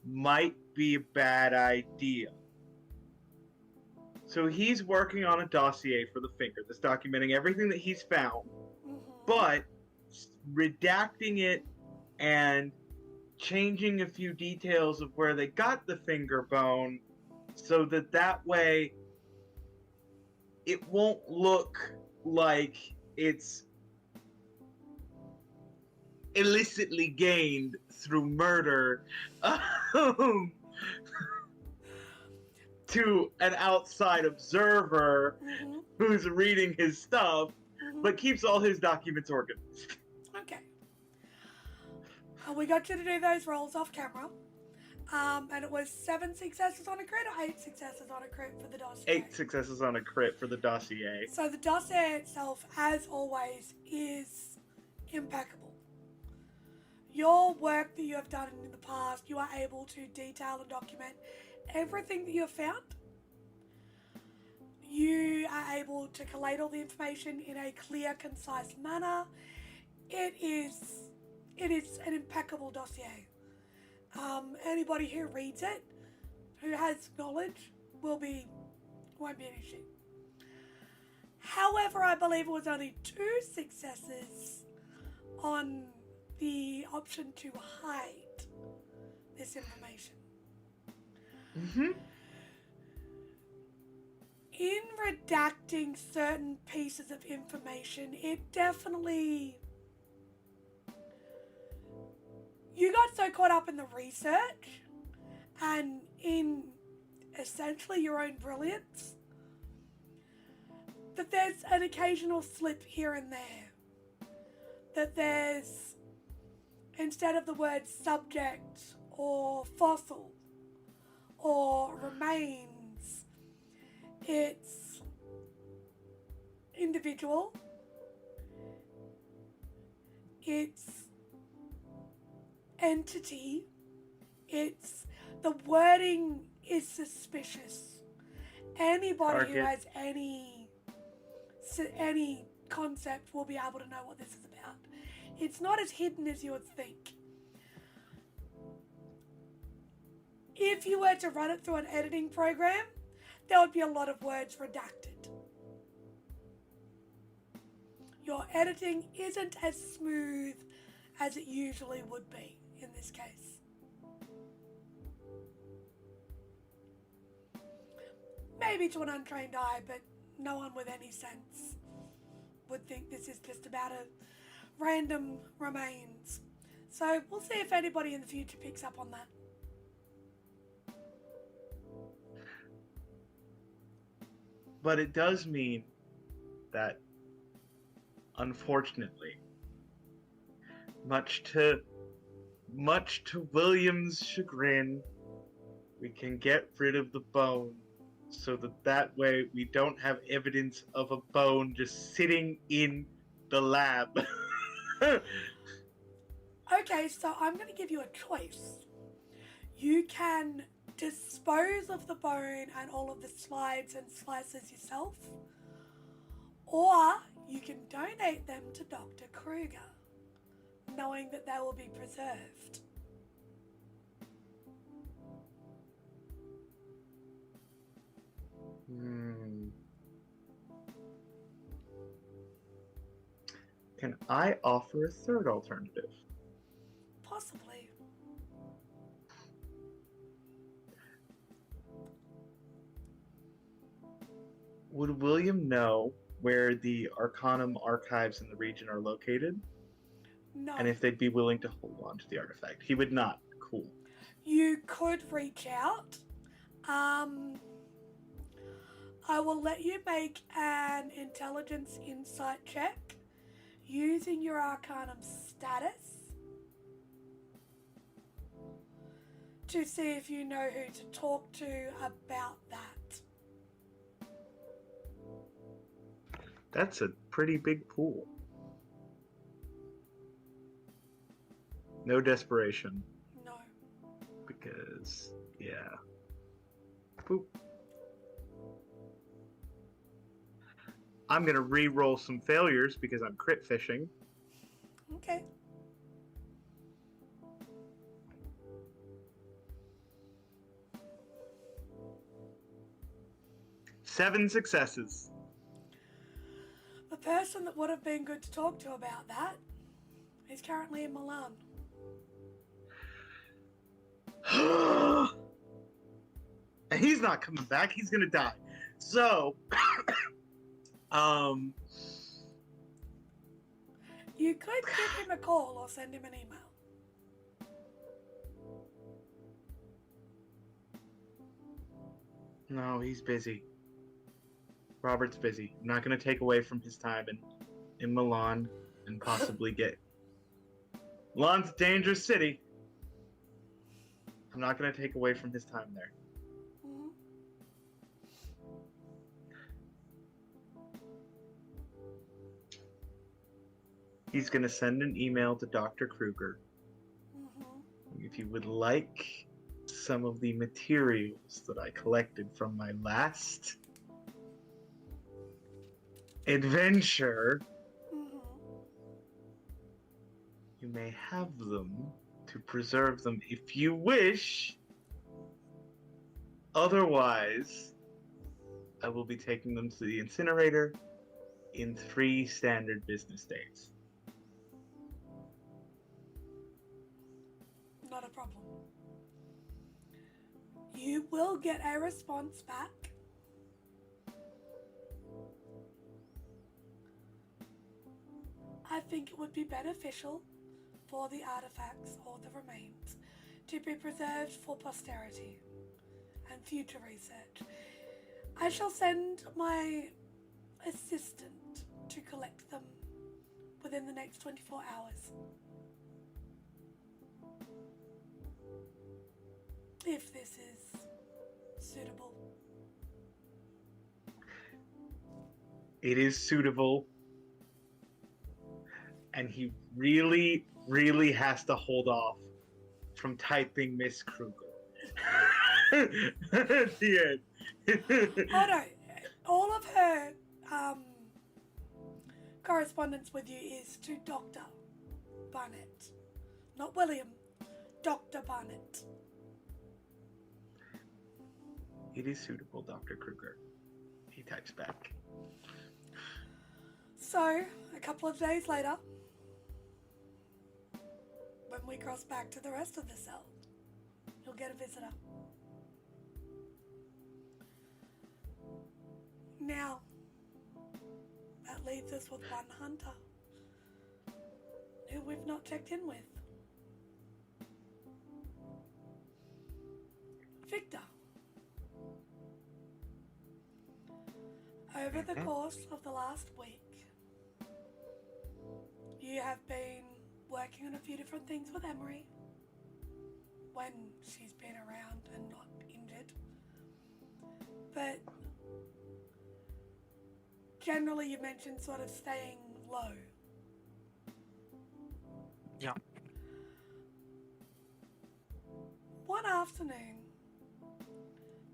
might be a bad idea. So he's working on a dossier for the finger that's documenting everything that he's found, but redacting it and changing a few details of where they got the finger bone so that way it won't look like it's illicitly gained through murder to an outside observer who's reading his stuff, but keeps all his documents organized. Okay. We got you to do those rolls off camera. And it was 7 successes on a crit or 8 successes on a crit for the dossier? 8 successes on a crit for the dossier. So the dossier itself, as always, is impeccable. Your work that you have done in the past, you are able to detail and document everything that you have found. You are able to collate all the information in a clear, concise manner. It is an impeccable dossier. Anybody who reads it, who has knowledge, won't be an issue. However, I believe it was only 2 successes on the option to hide this information. In redacting certain pieces of information, it definitely... You got so caught up in the research and in essentially your own brilliance that there's an occasional slip here and there. That there's, instead of the word subject or fossil or remains, it's individual, it's entity, it's, the wording is suspicious. Anybody who has any concept will be able to know what this is about. It's not as hidden as you would think. If you were to run it through an editing program, there would be a lot of words redacted. your editing isn't as smooth as it usually would be in this case. Maybe to an untrained eye, but no one with any sense would think this is just about a random remains. So we'll see if anybody in the future picks up on that. But it does mean that, unfortunately, much to William's chagrin, we can get rid of the bone, so that way we don't have evidence of a bone just sitting in the lab. Okay, so I'm going to give you a choice. You can dispose of the bone and all of the slides and slices yourself, or you can donate them to Dr. Kruger, knowing that they will be preserved. Can I offer a third alternative? Possibly. Would William know where the Arcanum archives in the region are located? No. And if they'd be willing to hold on to the artifact? He would not. Cool. You could reach out. I will let you make an intelligence insight check using your Arcanum status to see if you know who to talk to about that. That's a pretty big pool. No desperation. No. Because, yeah. Boop. I'm going to re-roll some failures because I'm crit fishing. Okay. Seven successes. The person that would have been good to talk to about that is currently in Milan. And he's not coming back. He's going to die. So, you could give him a call or send him an email. No, he's busy. Robert's busy. I'm not going to take away from his time in Milan and possibly get... Milan's a dangerous city. I'm not going to take away from his time there. Mm-hmm. He's going to send an email to Dr. Kruger. Mm-hmm. If you would like some of the materials that I collected from my last adventure, Mm-hmm. you may have them to preserve them if you wish. Otherwise, I will be taking them to the incinerator in 3 standard business days. Not a problem. You will get a response back. I think it would be beneficial for the artifacts or the remains to be preserved for posterity and future research. I shall send my assistant to collect them within the next 24 hours. If this is suitable. It is suitable. And he really, really has to hold off from typing Miss Kruger at the end. Oh no, all of her correspondence with you is to Dr. Barnette. Not William, Dr. Barnette. It is suitable, Dr. Kruger. He types back. So, a couple of days later, when we cross back to the rest of the cell, you'll get a visitor. Now, that leaves us with one hunter who we've not checked in with. Victor. Over the course of the last week, you have been working on a few different things with Emory when she's been around and not injured. But generally you mentioned sort of staying low. Yeah. One afternoon,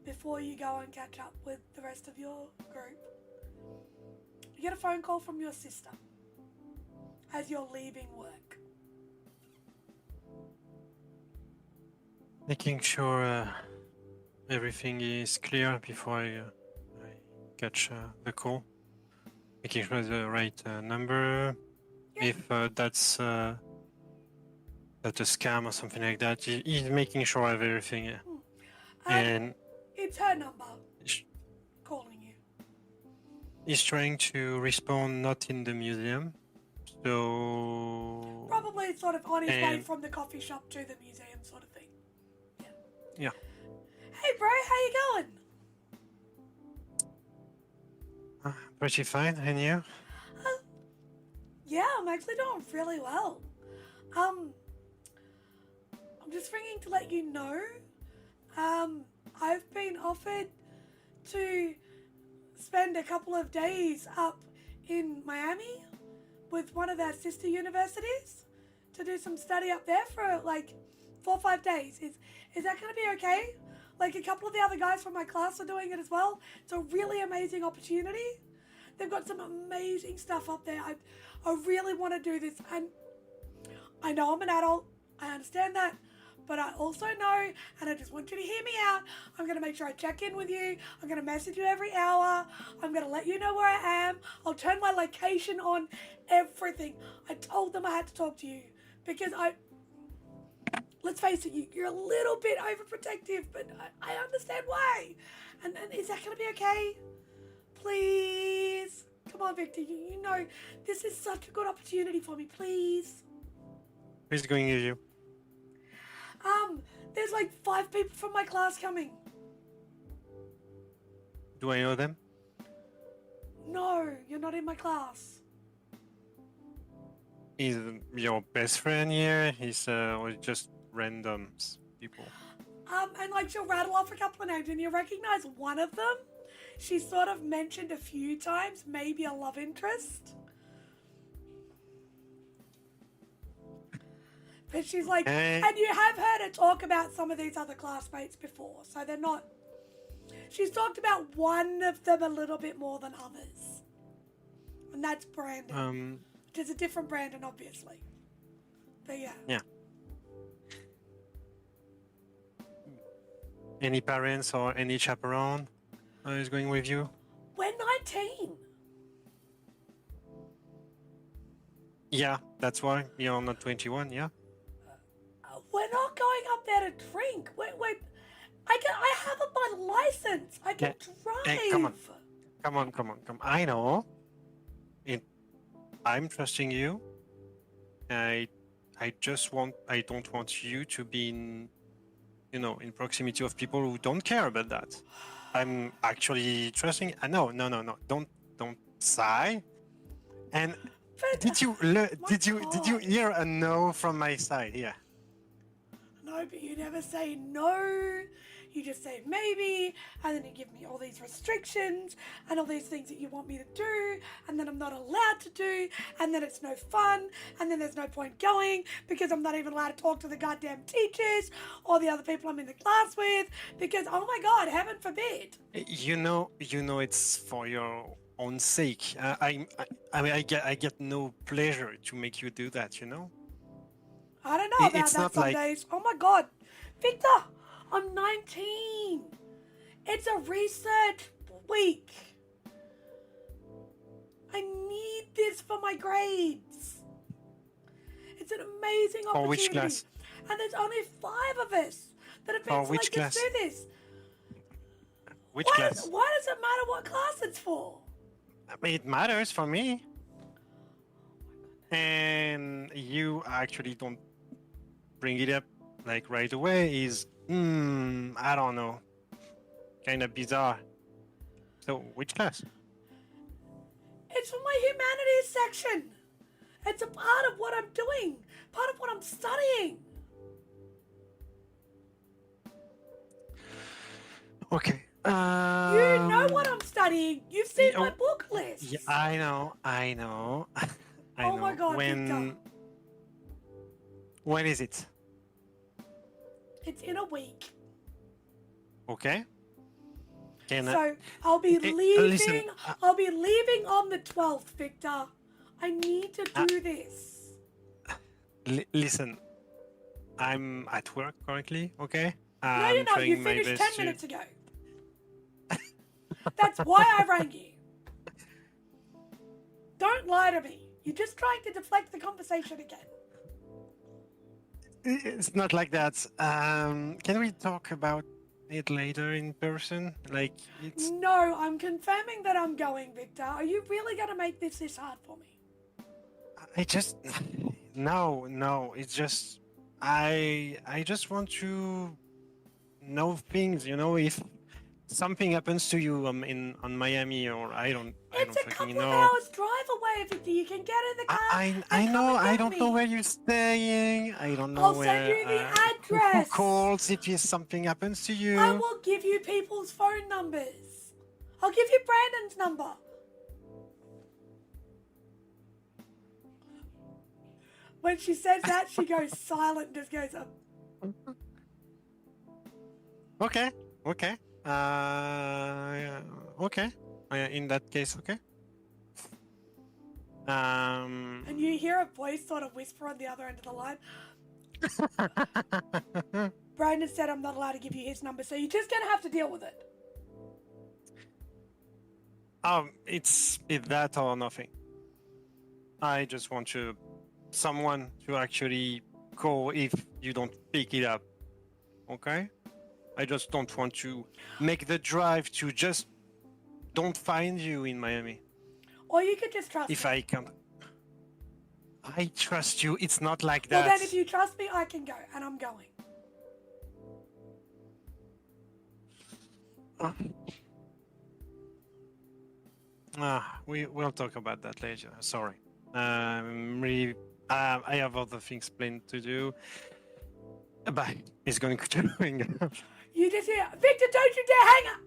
before you go and catch up with the rest of your group, you get a phone call from your sister as you're leaving work. Making sure everything is clear before I catch the call. Making sure the right number. Yeah. If that's not a scam or something like that, he's making sure of everything. And It's her number sh- calling you. he's trying to respond not in the museum. So Probably sort of on his way And- from the coffee shop to the museum sort of thing. Yeah. Hey bro, how you going? Pretty fine, and you? Yeah, I'm actually doing really well. I'm just ringing to let you know. I've been offered to spend a couple of days up in Miami with one of our sister universities to do some study up there for like 4 or 5 days. Is that going to be okay? Like a couple of the other guys from my class are doing it as well. It's a really amazing opportunity. They've got some amazing stuff up there. I really want to do this. And I know I'm an adult. I understand that. But I also know, and I just want you to hear me out, I'm going to make sure I check in with you. I'm going to message you every hour. I'm going to let you know where I am. I'll turn my location on, everything. I told them I had to talk to you because let's face it, you're a little bit overprotective, but I understand why. And is that going to be okay? Please. Come on, Victor. You know, this is such a good opportunity for me. Please. Who's going with you? There's like 5 people from my class coming. Do I know them? No, you're not in my class. Is your best friend here? He's or just random people? And like she'll rattle off a couple of names and you recognize one of them. She's sort of mentioned a few times, maybe a love interest. But she's like, and you have heard her talk about some of these other classmates before, so they're not. She's talked about one of them a little bit more than others. And that's Brandon. Which is a different Brandon, obviously. But yeah. Yeah. Any parents or any chaperone is going with you? We're 19. Yeah, that's why you're not 21, yeah? We're not going up there to drink. I haven't my license. I can drive. Hey, come on. I know. I'm trusting you. I don't want you to be in proximity of people who don't care about that. I'm actually trusting. No. Don't sigh. And But, did you hear a no from my side? Yeah. No, but you never say no. You just say maybe, and then you give me all these restrictions and all these things that you want me to do, and then I'm not allowed to do, and then it's no fun, and then there's no point going because I'm not even allowed to talk to the goddamn teachers or the other people I'm in the class with because, oh my God, heaven forbid. You know, it's for your own sake. I get no pleasure to make you do that. You know. I don't know about It's that not some like- days. Oh my God. Victor, I'm 19. It's a research week. I need this for my grades. It's an amazing For opportunity. which class? And there's only 5 of us that have been For which selected to class? do this. Which Why class? does it matter what class it's for? I mean, it matters for me. And you actually don't bring it up like right away is, I don't know, kind of bizarre. So, which class? It's for my humanities section. It's a part of what I'm doing, part of what I'm studying. Okay. You know what I'm studying. You've seen my book list. Yeah, I know. I know. Oh my God, Victor. When is it? It's in a week. Okay. So I'll be leaving. Listen, I'll be leaving on the 12th, Victor. I need to do this. Listen, I'm at work currently. Okay. No, you're not. You finished 10 minutes ago. That's why I rang you. Don't lie to me. You're just trying to deflect the conversation again. It's not like that. Can we talk about it later in person? Like it's. No, I'm confirming that I'm going, Victor. Are you really going to make this hard for me? I just. No. It's just. I just want to know things. You know, if something happens to you on Miami, or I don't It's a fucking couple know. of hours drive away, Victor. You can get in the car. I know. I don't know me. where you're staying. I don't know I'll where. send you the Who address. calls if something happens to you? I will give you people's phone numbers. I'll give you Brandon's number. When she says that, she goes silent and just goes up. Okay. Okay. Okay. In that case, okay. And you hear a voice sort of whisper on the other end of the line. Brandon said I'm not allowed to give you his number, so you're just going to have to deal with it. It's that or nothing. I just want someone to actually call if you don't pick it up. Okay? I just don't want to make the drive to just don't find you in Miami. Or you could just trust me. If I can't. I trust you. It's not like that. Well, then if you trust me, I can go, and I'm going. We'll talk about that later. Sorry. Really, I have other things planned to do. Bye. He's going to hang up. You just hear, Victor, don't you dare hang up!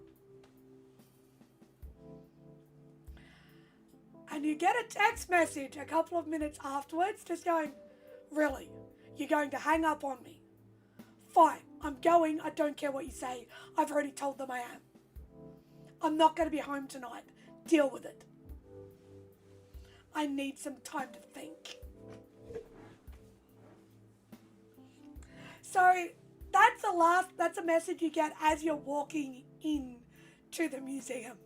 And you get a text message a couple of minutes afterwards just going, really? You're going to hang up on me? Fine, I'm going. I don't care what you say. I've already told them I am. I'm not going to be home tonight. Deal with it. I need some time to think. So that's a message you get as you're walking in to the museum.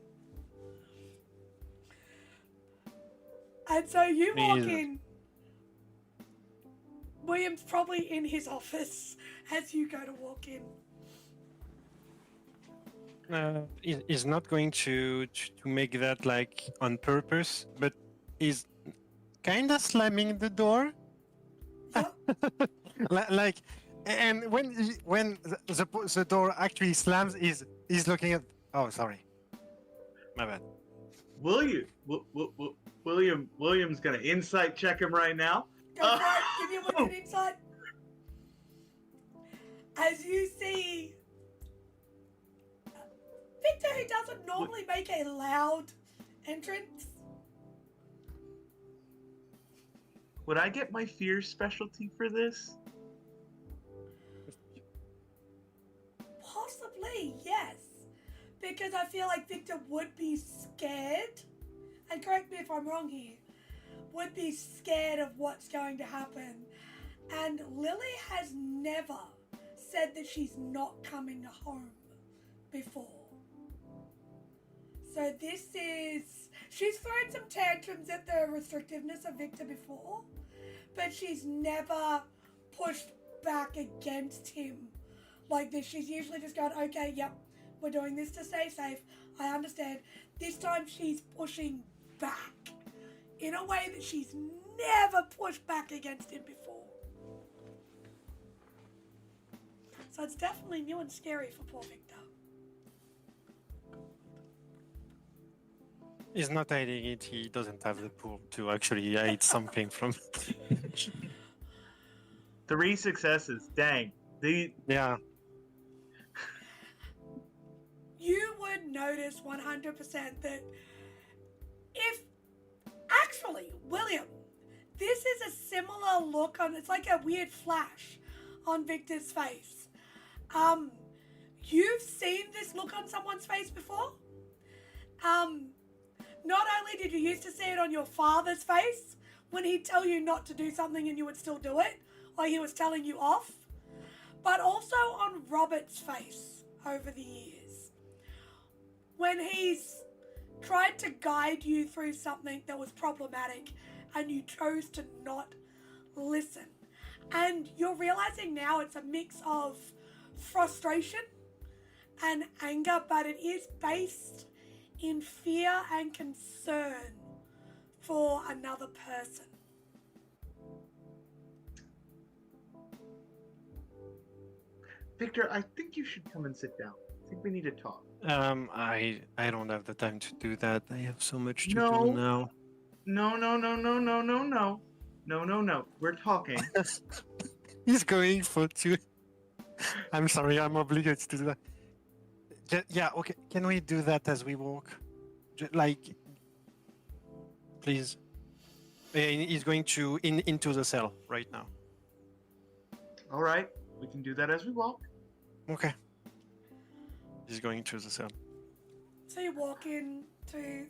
And so you walk in. William's probably in his office as you go to walk in. He's not going to make that like on purpose, but he's kind of slamming the door. Yep. like, and when the door actually slams, he's looking at. Oh, sorry, my bad. William's gonna insight check him right now. Go for it. Give you one insight. As you see Victor, who doesn't normally make a loud entrance. Would I get my fear specialty for this? Possibly, yes. Because I feel like Victor would be scared, and correct me if I'm wrong here, would be scared of what's going to happen. And Lily has never said that she's not coming home before. So this is... She's thrown some tantrums at the restrictiveness of Victor before, but she's never pushed back against him like this. She's usually just gone, okay, yep, we're doing this to stay safe. I understand. This time she's pushing back in a way that she's never pushed back against him before. So it's definitely new and scary for poor Victor. He's not hiding it. He doesn't have the pool to actually hide something from. 3 successes. Dang. Yeah. You would notice 100% that if... Actually, William, this is a similar look on... It's like a weird flash on Victor's face. You've seen this look on someone's face before? Not only did you used to see it on your father's face when he'd tell you not to do something and you would still do it, like he was telling you off, but also on Robert's face over the years. When he's tried to guide you through something that was problematic and you chose to not listen. And you're realizing now it's a mix of frustration and anger, but it is based in fear and concern for another person. Victor, I think you should come and sit down. I think we need to talk. I don't have the time to do that. I have so much to No. do now. No. We're talking. He's going for 2. I'm sorry, I'm obligated to do that. Yeah, okay. Can we do that as we walk? Please. He's going to into the cell right now. All right. We can do that as we walk. Okay. He's going to the cell. So you walk in through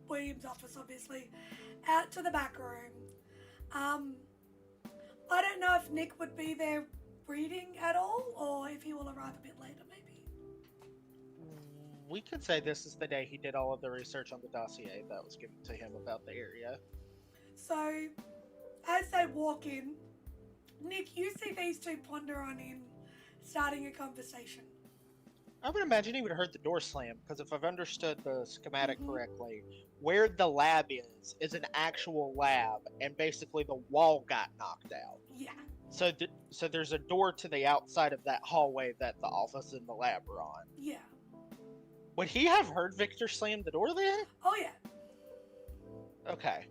William's office, obviously, out to the back room. I don't know if Nick would be there reading at all, or if he will arrive a bit later, maybe. We could say this is the day he did all of the research on the dossier that was given to him about the area. So, as they walk in, Nick, you see these two ponder on him, starting a conversation. I would imagine he would have heard the door slam, because if I've understood the schematic correctly, where the lab is an actual lab, and basically the wall got knocked out. Yeah. So there's a door to the outside of that hallway that the office and the lab are on. Yeah. Would he have heard Victor slam the door then? Oh, yeah. Okay.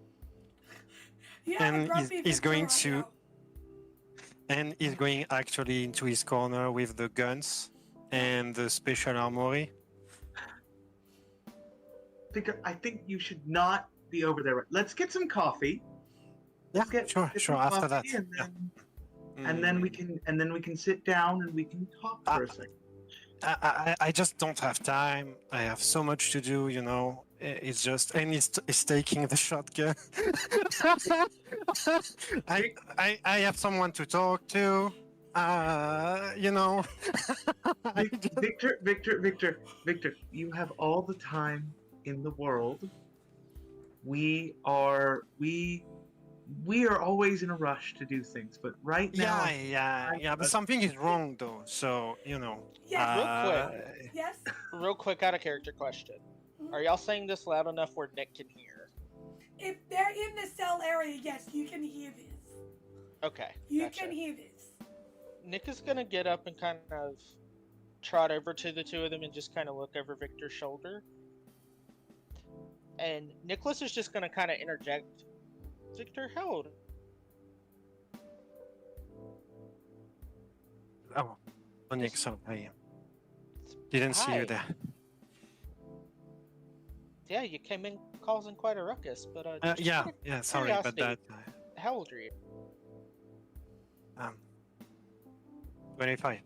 Yeah, And grumpy he's Victor going right to... now. And he's going actually into his corner with the guns and the special armory. Victor, I think you should not be over there. Let's get some coffee. Yeah, Get sure. some After that, coffee, yeah. and then we can sit down and we can talk for a second. I just don't have time. I have so much to do, you know. It's just, and he's taking the shotgun. I have someone to talk to. You know. Victor, you have all the time in the world. We are always in a rush to do things, but right now... Yeah, but something is wrong though, so, you know. Yes. Real quick. Yes? Real quick, out of character question. Are y'all saying this loud enough where Nick can hear? If they're in the cell area, yes, you can hear this. Okay. You gotcha. can hear this. Nick is gonna get up and kind of trot over to the two of them and just kind of look over Victor's shoulder. And Nicholas is just gonna kind of interject. Victor, how old? Oh, Nick, so I didn't see you Hi. there. Yeah, you came in causing quite a ruckus, but just Yeah, out of sorry about that. curiosity, How old are you? 25.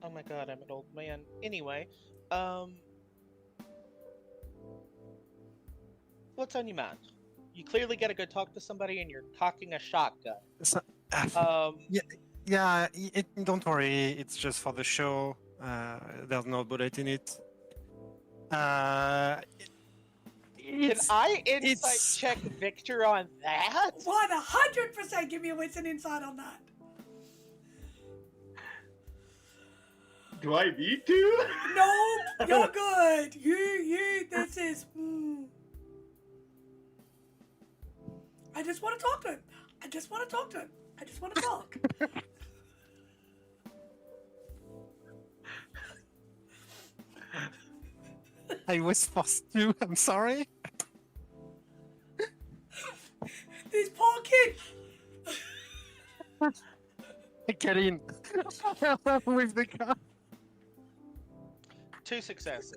Oh my god, I'm an old man. Anyway, what's on your mind? You clearly gotta go talk to somebody and you're cocking a shotgun. So, don't worry, it's just for the show. There's no bullet in it. Can It's, I insight it's- check Victor on that? 100% give me a wits and insight on that. Do I need to? Nope, you're good. This is. I just want to talk to him. I just want to talk. I was forced to. I'm sorry. This poor kid. Get in with the car. 2 successes.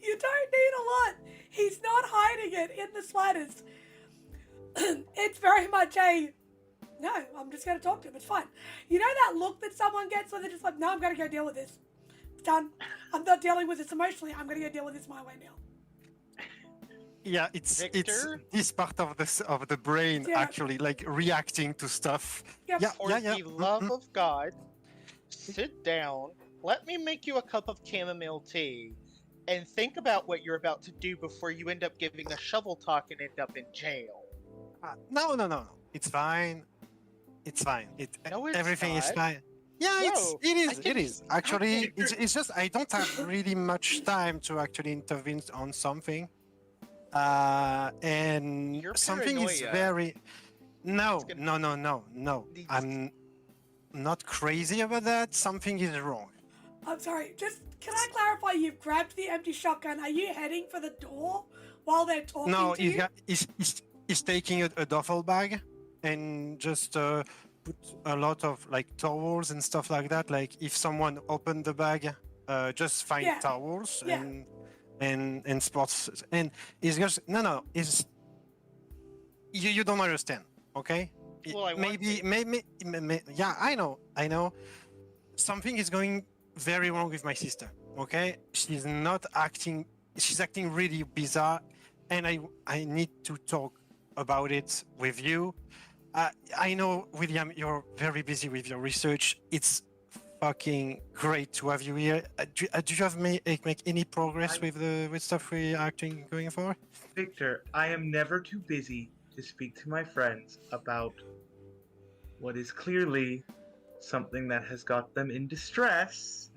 You don't need a lot. He's not hiding it in the slightest. It's very much no, I'm just going to talk to him. It's fine. You know that look that someone gets where they're just like, no, I'm going to go deal with this. It's done. I'm not dealing with this emotionally. I'm going to go deal with this my way now. Yeah, it's Victor? this part of the brain Yeah. actually like reacting to stuff. Yep. Yeah, For yeah. the love of God, sit down, let me make you a cup of chamomile tea, and think about what you're about to do before you end up giving a shovel talk and end up in jail. No. It's fine. It's fine. No, it's Everything is not. fine. Yeah, No, it is. Actually, it's just I don't have really much time to actually intervene on something. And Your something is paranoia very... No. is gonna- No. I'm not crazy about that. Something is wrong. I'm sorry. Just, can I clarify? You've grabbed the empty shotgun. Are you heading for the door while they're talking No, to you? he's taking a duffel bag and just put a lot of like towels and stuff like that. Like if someone opened the bag, just find Yeah. towels Yeah. and sports. And it's just no. It's you don't understand, okay? Well, I want maybe yeah. I know. Something is going very wrong with my sister. Okay, she's not acting. She's acting really bizarre, and I need to talk about it with you. I know, William, you're very busy with your research. It's fucking great to have you here. Do you have make any progress with stuff we are actually going for? Victor, I am never too busy to speak to my friends about what is clearly something that has got them in distress,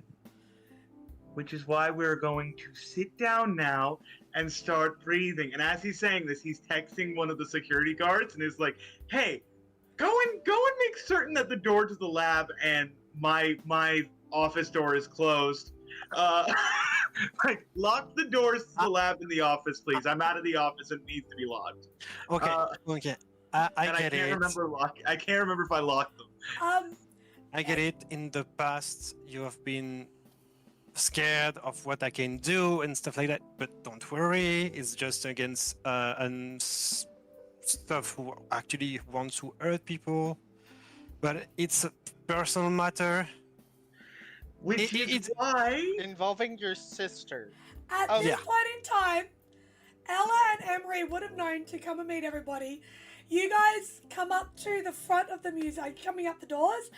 which is why we're going to sit down now and start breathing. And as he's saying this, he's texting one of the security guards and is like, hey, go and make certain that the door to the lab and my office door is closed. Like, lock the doors to the lab and the office, please. I'm out of the office and it needs to be locked. Okay, okay. I And get it. I can't remember if I locked them. I get it. In the past, you have been scared of what I can do and stuff like that. But don't worry, it's just against stuff who actually want to hurt people. But it's a personal matter. Which is it's why... involving your sister. At Oh, this yeah. point in time, Ella and Emory would have known to come and meet everybody. You guys come up to the front of the museum, coming up the doors,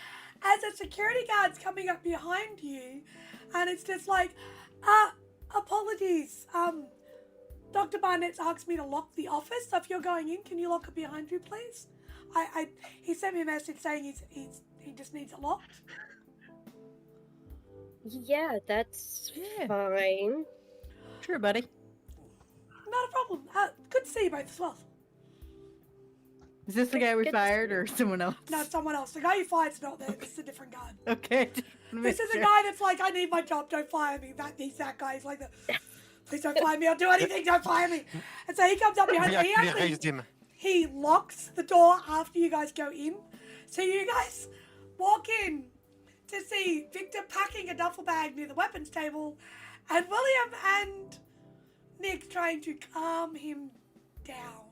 as a security guard's coming up behind you, and it's just like, apologies, Dr. Barnett's asked me to lock the office, so if you're going in, can you lock it behind you, please? He sent me a message saying he just needs it locked. Yeah, that's Yeah. fine. Sure, buddy. Not a problem. Good to see you both as well. Is this the guy we Good to fired see or someone else? No, it's someone else. The guy you fired's not there. This is a different guard. Okay. This is a guy that's like, I need my job, don't fire me. He's that guy. He's like, please don't fire me. I'll do anything, don't fire me. And so he comes up behind We me. actually raised him. He locks the door after you guys go in. So you guys walk in to see Victor packing a duffel bag near the weapons table and William and Nick trying to calm him down.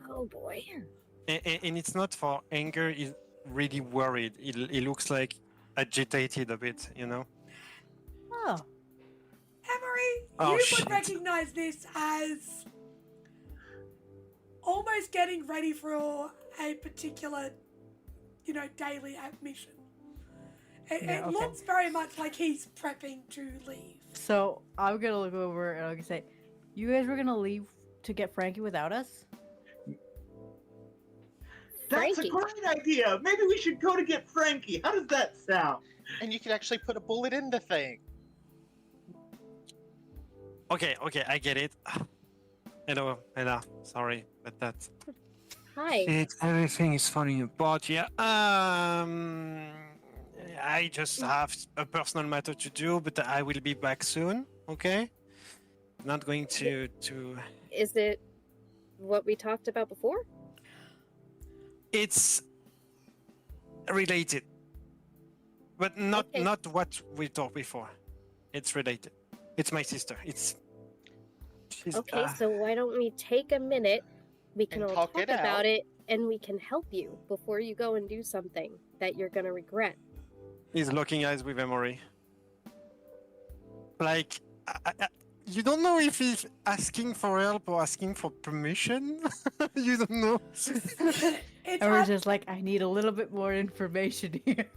Oh boy. And it's not for anger, he's really worried. He looks like agitated a bit, you know? Oh. Emory, Oh, you shit. would recognize this as almost getting ready for a particular, daily mission. It looks very much like he's prepping to leave. So I'm gonna look over and I'm gonna say, "You guys were gonna leave to get Frankie without us?" That's a Frankie. great idea. Maybe we should go to get Frankie. How does that sound? And you could actually put a bullet in the thing. Okay, I get it. Hello, sorry, but that's Hi. everything is falling apart. Yeah. I just have a personal matter to do, but I will be back soon. Okay. Not going to. Is it what we talked about before? It's related, but not Okay. not what we talked before. It's related. It's my sister. She's, Okay, so why don't we take a minute? We can And all talk talk it out. about it, and we can help you before you go and do something that you're gonna regret. He's locking eyes with Emory. Like, you don't know if he's asking for help or asking for permission. You don't know. It's And we're at, just like, "I need a little bit more information here."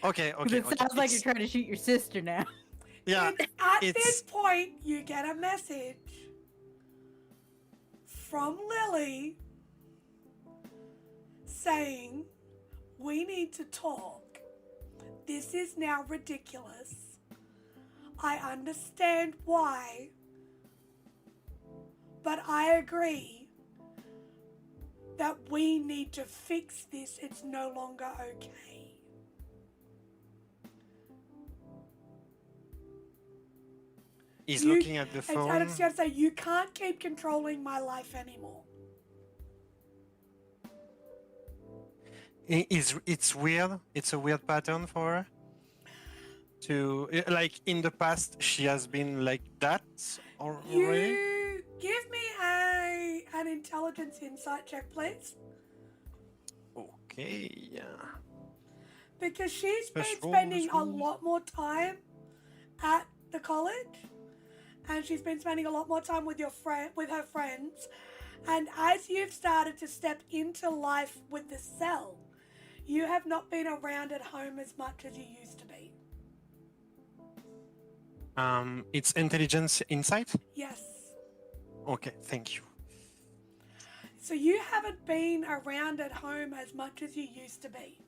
Okay. It sounds like you're trying to shoot your sister now. Yeah. at this point, you get a message from Lily saying, "We need to talk. This is now ridiculous. I understand why, but I agree that we need to fix this. It's no longer okay." He's You- looking at the And phone. it's going to say, "You can't keep controlling my life anymore." It's weird. It's a weird pattern for her. To like in the past, she has been like that already. You give me an intelligence insight check, please. Okay. Yeah. Because she's been First spending a rolls. lot more time at the college, and she's been spending a lot more time with her friends. And as you've started to step into life with the cell, you have not been around at home as much as you used to be. It's intelligence insight. Yes. Okay, thank you. So you haven't been around at home as much as you used to be.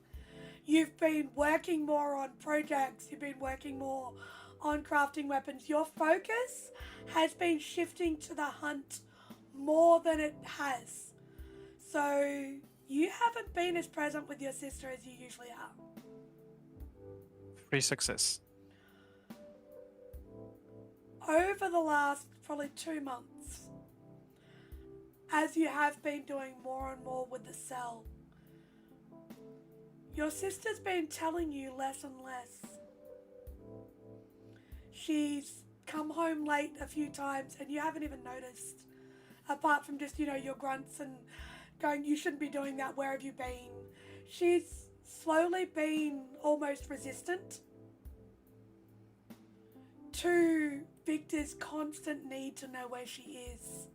You've been working more on projects, you've been working more on crafting weapons. Your focus has been shifting to the hunt more than it has. So you haven't been as present with your sister as you usually are. 3 success. Over the last probably 2 months, as you have been doing more and more with the cell, your sister's been telling you less and less. She's come home late a few times and you haven't even noticed, apart from just, your grunts and going, "You shouldn't be doing that, where have you been?" She's slowly been almost resistant to Victor's constant need to know where she is.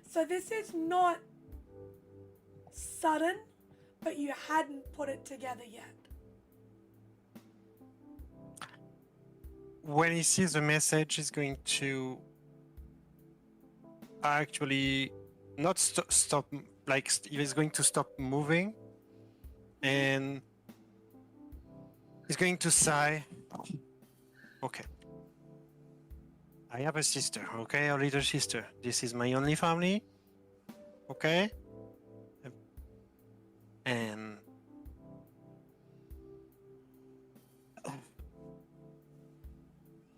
So this is not sudden, but you hadn't put it together yet. When he sees the message, he's going to actually not stop. Like he's going to stop moving, and he's going to sigh. Okay. I have a sister, okay? A little sister. This is my only family, okay? And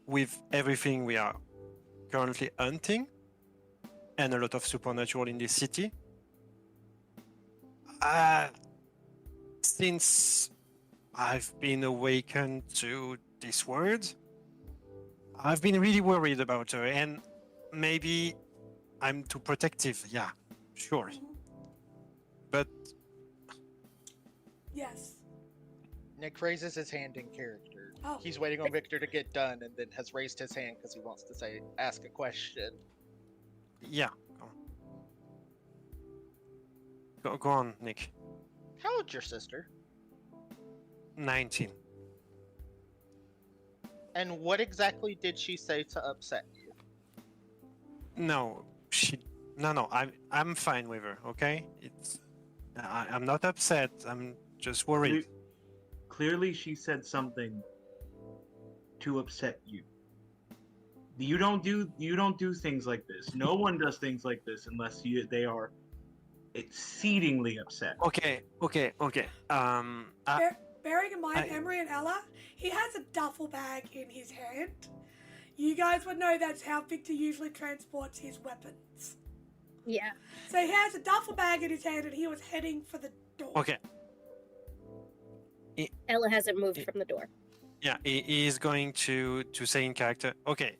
with everything we are currently hunting and a lot of supernatural in this city, since I've been awakened to this world, I've been really worried about her, and maybe I'm too protective, yeah, sure. But Yes. Nick raises his hand in character. Oh. He's waiting on Victor to get done and then has raised his hand because he wants to ask a question. yeah, go on, Nick. How old's your sister? 19. And what exactly did she say to upset you? No, no. I'm fine with her. Okay, I'm not upset. I'm just worried. Clearly, she said something to upset you. You don't do things like this. No one does things like this unless they are exceedingly upset. Okay. Bearing in mind, I- Emory and Ella, he has a duffel bag in his hand. You guys would know that's how Victor usually transports his weapons. Yeah. So he has a duffel bag in his hand and he was heading for the door. Okay. Ella hasn't moved from the door. Yeah, he is going to say in character. Okay,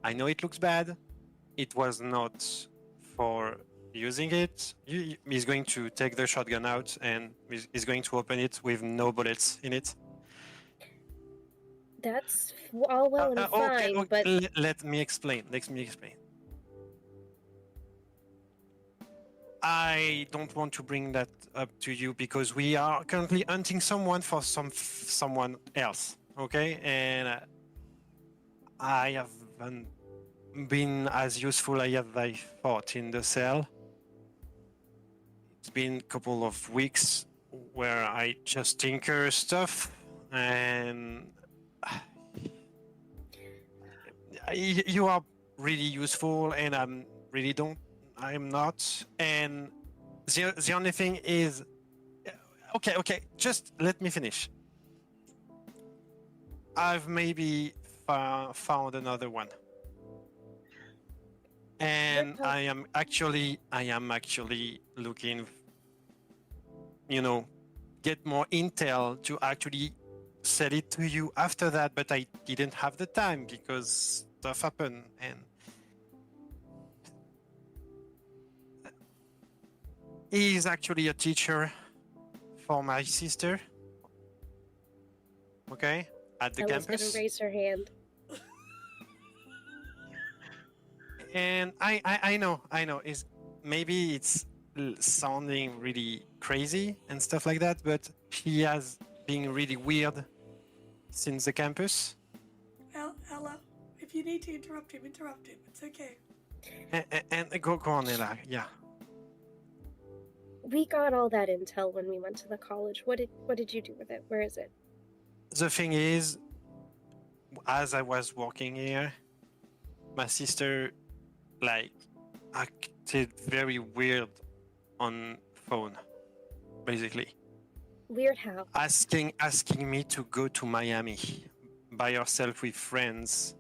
I know it looks bad. It was not for using it. He's going to take the shotgun out and he's going to open it with no bullets in it. That's all well and fine, Okay, but let me explain. I don't want to bring that up to you because we are currently hunting someone for someone else. Okay, and I haven't been as useful as I thought in the cell. It's been a couple of weeks where I just tinker stuff, and you are really useful, and I'm not. And the only thing is, okay, just let me finish. I've maybe found another one. And I am actually looking, get more intel to actually sell it to you after that, but I didn't have the time because stuff happened. And he's actually a teacher for my sister. Okay, at the Ella's campus. gonna raise her hand. And I know, maybe it's sounding really crazy and stuff like that, but he has been really weird since the campus. Ella, if you need to interrupt him. It's okay. And go on, Ella. Yeah. We got all that intel when we went to the college. What did you do with it? Where is it? The thing is, as I was walking here, my sister acted very weird on phone, basically. Weird how? Asking me to go to Miami by herself with friends,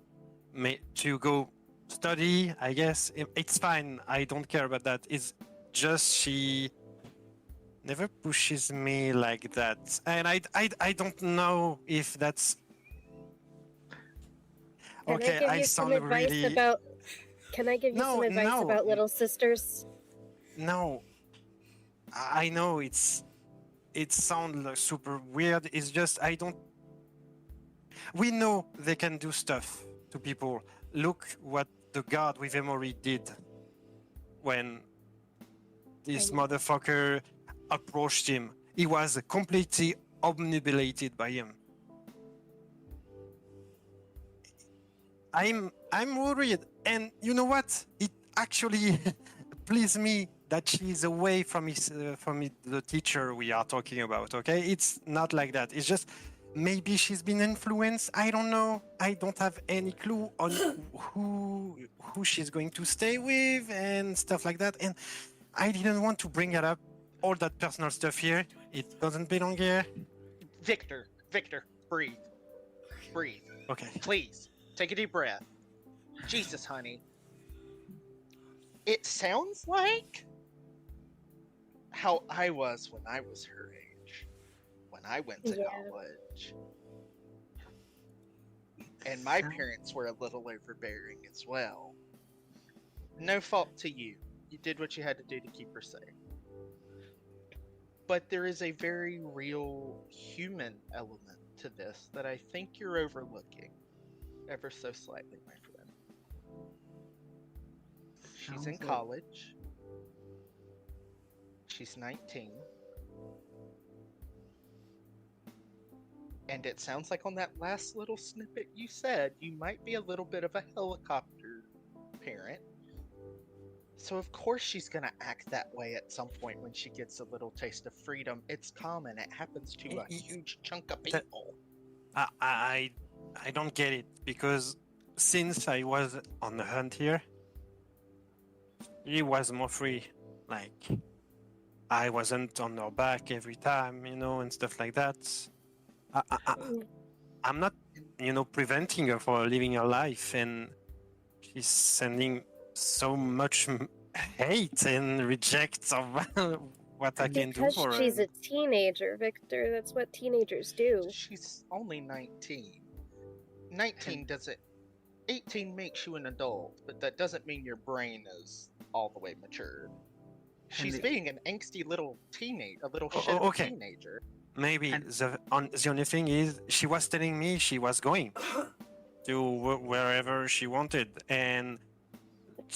to go study. I guess it's fine. I don't care about that. It's just she never pushes me like that, and I don't know if that's okay. I sound really. Can I give you some advice about little sisters? No, I know it sounds like super weird. It's just I don't. We know they can do stuff to people. Look what the guard with Emory did when this motherfucker approached him. He was completely obnubilated by him. I'm worried, and you know what? It actually pleased me that she's away from the teacher we are talking about. Okay, it's not like that. It's just maybe she's been influenced. I don't know. I don't have any clue on who she's going to stay with and stuff like that. And I didn't want to bring it up. All that personal stuff here. It doesn't belong here. Victor, breathe. Okay. Please, take a deep breath. Jesus, honey. It sounds like how I was when I was her age. When I went to college. And my parents were a little overbearing as well. No fault to you. You did what you had to do to keep her safe. But there is a very real human element to this that I think you're overlooking ever so slightly, my friend. She's in college. She's 19. And it sounds like on that last little snippet you said, you might be a little bit of a helicopter parent. So of course she's gonna act that way at some point when she gets a little taste of freedom. It's common. It happens to a huge chunk of That- people. I don't get it, because since I was on the hunt here, he was more free. Like, I wasn't on her back every time, and stuff like that. I'm not, preventing her for living her life, and she's sending so much hate and reject of what I can do Because for she's her. a teenager, Victor. That's what teenagers do. She's only 19. 19 doesn't... 18 makes you an adult, but that doesn't mean your brain is all the way matured. She's being an angsty little Okay. teenager. Maybe the only thing is, she was telling me she was going to wherever she wanted, and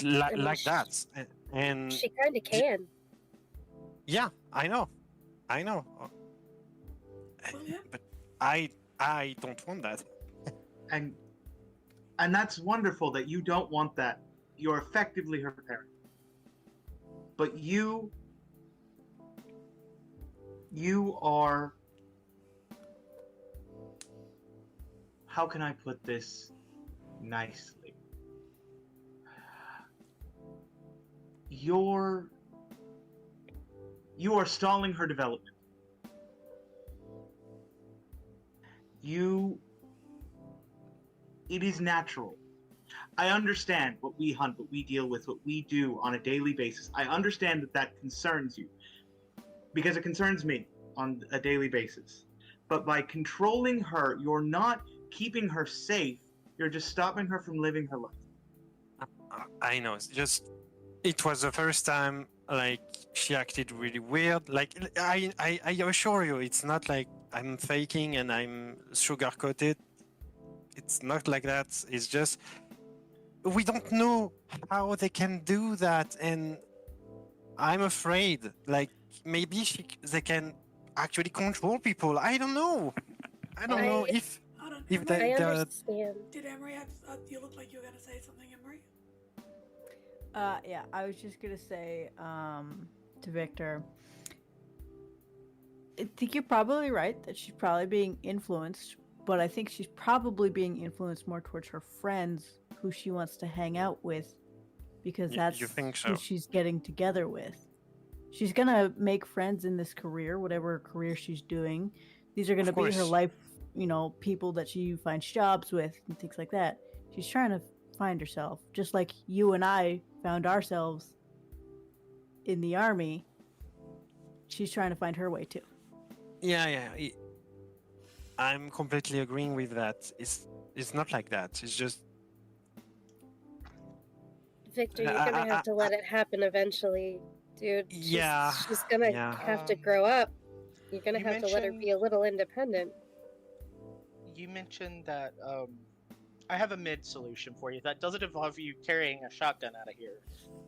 like that. And She kind of can. yeah, I know. Well, yeah. But I don't want that. And that's wonderful that you don't want that. You're effectively her parent. But you are, how can I put this nicely? You are stalling her development. It is natural. I understand what we hunt, what we deal with, what we do on a daily basis. I understand that concerns you, because it concerns me on a daily basis. But by controlling her, you're not keeping her safe. You're just stopping her from living her life. I know. It was the first time, like, she acted really weird. Like, I assure you, it's not like I'm faking and I'm sugarcoated. It's not like that. It's just, we don't know how they can do that, and I'm afraid, like, maybe they can actually control people. I don't know. I don't know if Hold on, if Emory, I the understand. did Emory have? You look like you were gonna say something, Emory. Yeah, I was just gonna say to Victor, I think you're probably right that she's probably being influenced, but I think she's probably being influenced more towards her friends who she wants to hang out with, because that's you think who so? she's getting together with. She's gonna make friends in this career, whatever career she's doing. These are gonna Of be her course. life, people that she finds jobs with and things like that. She's trying to find herself, just like you and I found ourselves in the army. She's trying to find her way too. Yeah. I'm completely agreeing with that. It's not like that. It's just Victor, you're gonna have to let it happen eventually, dude. Yeah, She's gonna yeah. have to grow up. You're gonna You have to let her be a little independent. You mentioned that I have a mid solution for you that doesn't involve you carrying a shotgun out of here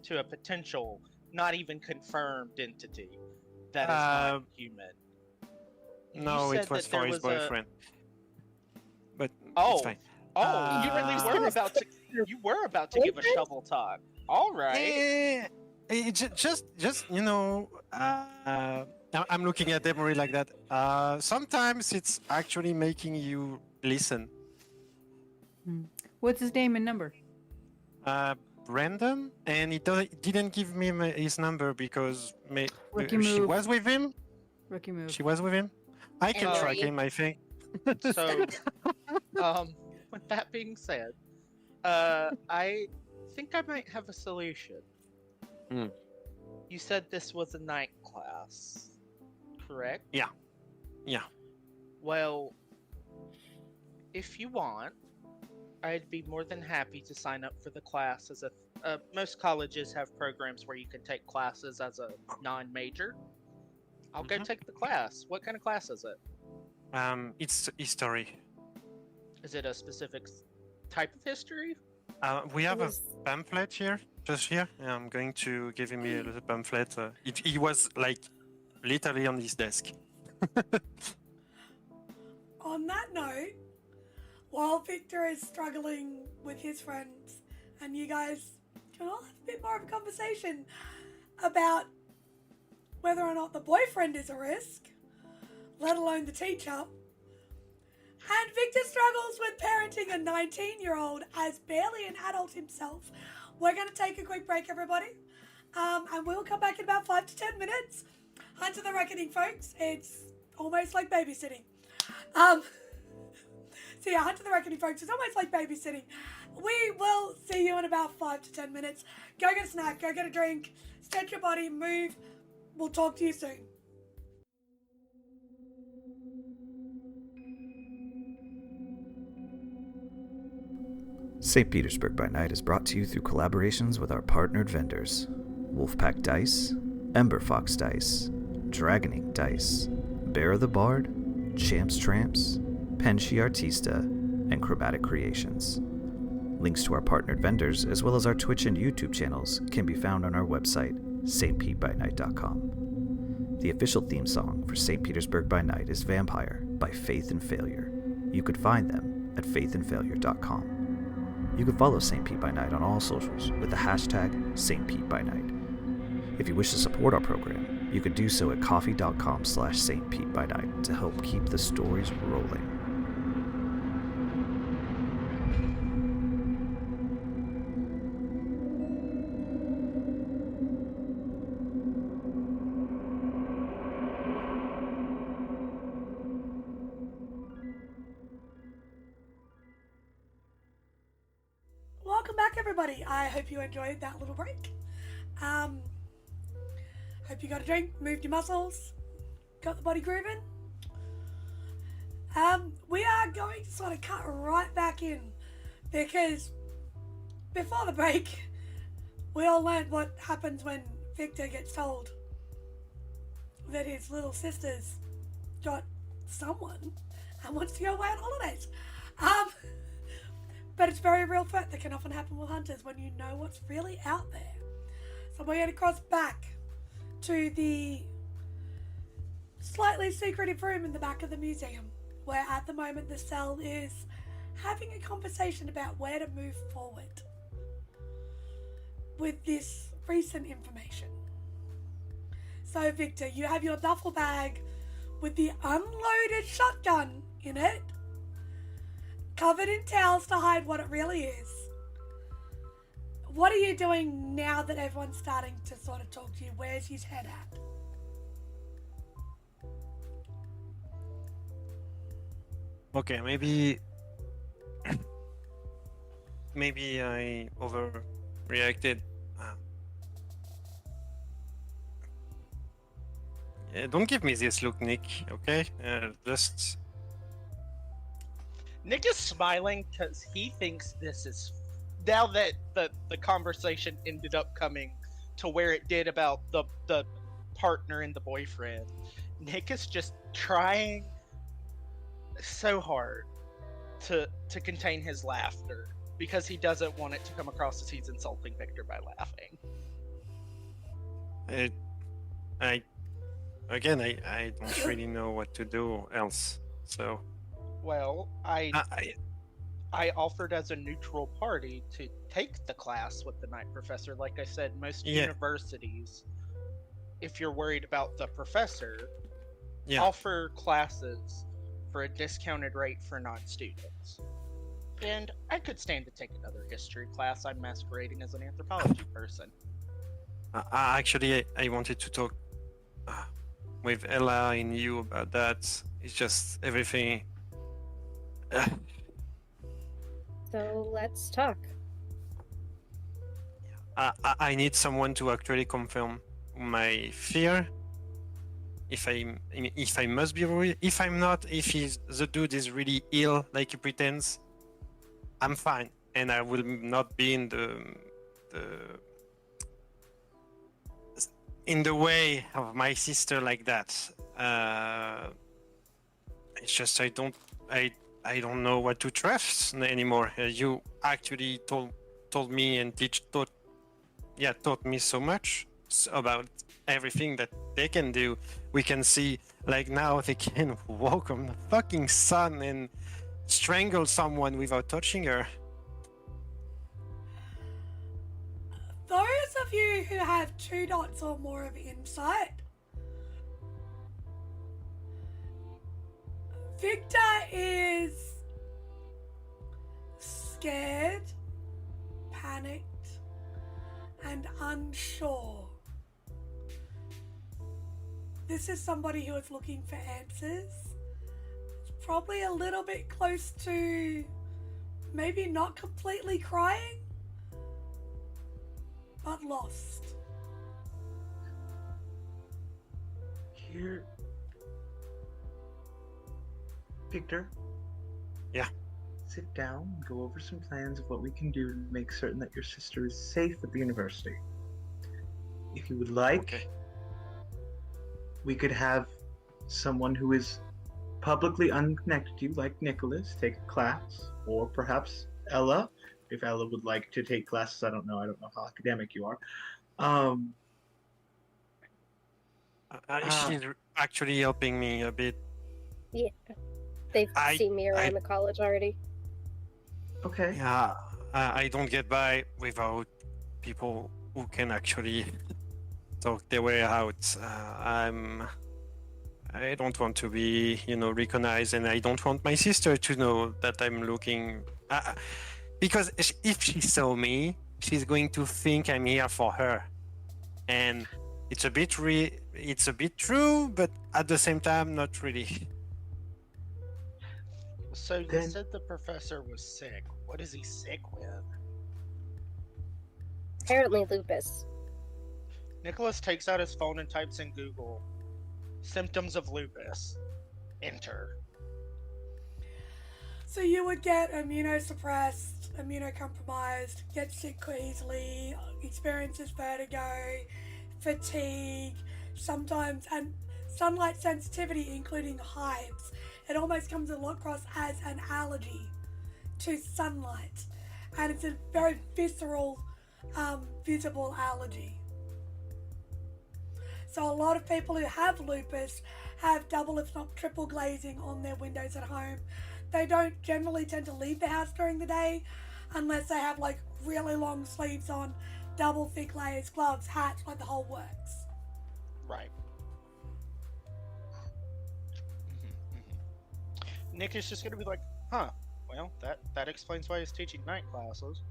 to a potential, not even confirmed entity that is not human. No, You it said was that for there his was a- boyfriend. But Oh, it's fine. you really were about to. You were about to give a shovel talk. All right. Just I'm looking at Emory like that. Sometimes it's actually making you listen. What's his name and number? Brandon, and he didn't give me his number because Rookie she move. was with him. Rookie move. She was with him. I can track Emory. him, I think. So, with that being said, I think I might have a solution. Hmm. You said this was a night class, correct? Yeah. Well, if you want, I'd be more than happy to sign up for the class as most colleges have programs where you can take classes as a non-major. I'll go take the class. What kind of class is it? It's history. Is it a specific type of history? We have a pamphlet here, just here. I'm going to give him a little pamphlet. He was like literally on his desk. on that note, while Victor is struggling with his friends, and you guys can all have a bit more of a conversation about whether or not the boyfriend is a risk, let alone the teacher, and Victor struggles with parenting a 19-year-old as barely an adult himself, we're going to take a quick break, everybody, and we'll come back in about 5 to 10 minutes. Onto the reckoning, folks. It's almost like babysitting. So yeah, Hunt to the Reckoning, folks. It's almost like babysitting. We will see you in about 5 to 10 minutes. Go get a snack, go get a drink, stretch your body, move. We'll talk to you soon. St. Petersburg by Night is brought to you through collaborations with our partnered vendors, Wolfpack Dice, Ember Fox Dice, Dragon Ink Dice, Bear the Bard, Champs Tramps, Penshi Artista, and Chromatic Creations. Links to our partnered vendors, as well as our Twitch and YouTube channels, can be found on our website, stpbynight.com. The official theme song for St. Petersburg by Night is Vampire by Faith and Failure. You could find them at faithandfailure.com. You can follow St. Pete by Night on all socials with the hashtag St. Pete by Night. If you wish to support our program, you can do so at coffee.com/St. Pete by Night to help keep the stories rolling. Welcome back, everybody. I hope you enjoyed that little break. Hope you got a drink, moved your muscles, got the body grooving. We are going to sort of cut right back in because before the break, we all learned what happens when Victor gets told that his little sister's got someone and wants to go away on holidays. But it's very real threat that can often happen with hunters when you know what's really out there. So we're going to cross back to the slightly secretive room in the back of the museum, where at the moment the cell is having a conversation about where to move forward with this recent information. So Victor, you have your duffel bag with the unloaded shotgun in it, covered in towels to hide what it really is. What are you doing now that everyone's starting to sort of talk to you? Where's his head at? Okay, maybe I overreacted. Don't give me this look, Nick. Okay, just. Nick is smiling because he thinks this is, now that the conversation ended up coming to where it did about the partner and the boyfriend, Nick is just trying so hard to contain his laughter because he doesn't want it to come across as he's insulting Victor by laughing. I don't really know what to do else, so. Well, I offered as a neutral party to take the class with the night professor. Like I said, most universities, if you're worried about the professor, offer classes for a discounted rate for non-students. And I could stand to take another history class. I'm masquerading as an anthropology person. Actually, I wanted to talk with Ella and you about that. It's just everything. So let's talk. I need someone to actually confirm my fear. If I must be real, if I'm not, if the dude is really ill like he pretends, I'm fine, and I will not be in the way of my sister like that. It's just I don't know what to trust anymore. You actually told me and taught me so much. about everything that they can do. We can see, like now, they can walk on the fucking sun and strangle someone without touching her. Those of you who have 2 dots or more of insight, Victor is scared, panicked, and unsure. This is somebody who is looking for answers. It's probably a little bit close to maybe not completely crying, but lost. Here. Victor? Yeah. Sit down and go over some plans of what we can do to make certain that your sister is safe at the university. If you would like, Okay. we could have someone who is publicly unconnected to you, like Nicholas, take a class, or perhaps Ella, if Ella would like to take classes. I don't know how academic you are. She's actually helping me a bit. Yeah. They've seen me around the college already. Okay. Yeah, I don't get by without people who can actually talk their way out. I don't want to be, recognized, and I don't want my sister to know that I'm looking. Because if she saw me, she's going to think I'm here for her, and it's a bit true, but at the same time, not really. So you said the professor was sick. What is he sick with? Apparently lupus. Nicholas takes out his phone and types in Google, symptoms of lupus. Enter. So you would get immunosuppressed, immunocompromised, get sick easily, experiences vertigo, fatigue, sometimes, and sunlight sensitivity, including hives. It almost comes across as an allergy to sunlight, and it's a very visceral, visible allergy. So a lot of people who have lupus have double, if not triple glazing on their windows at home. They don't generally tend to leave the house during the day unless they have like really long sleeves on, double thick layers, gloves, hats, like the whole works. Right. Nick is just going to be like, well, that explains why he's teaching night classes.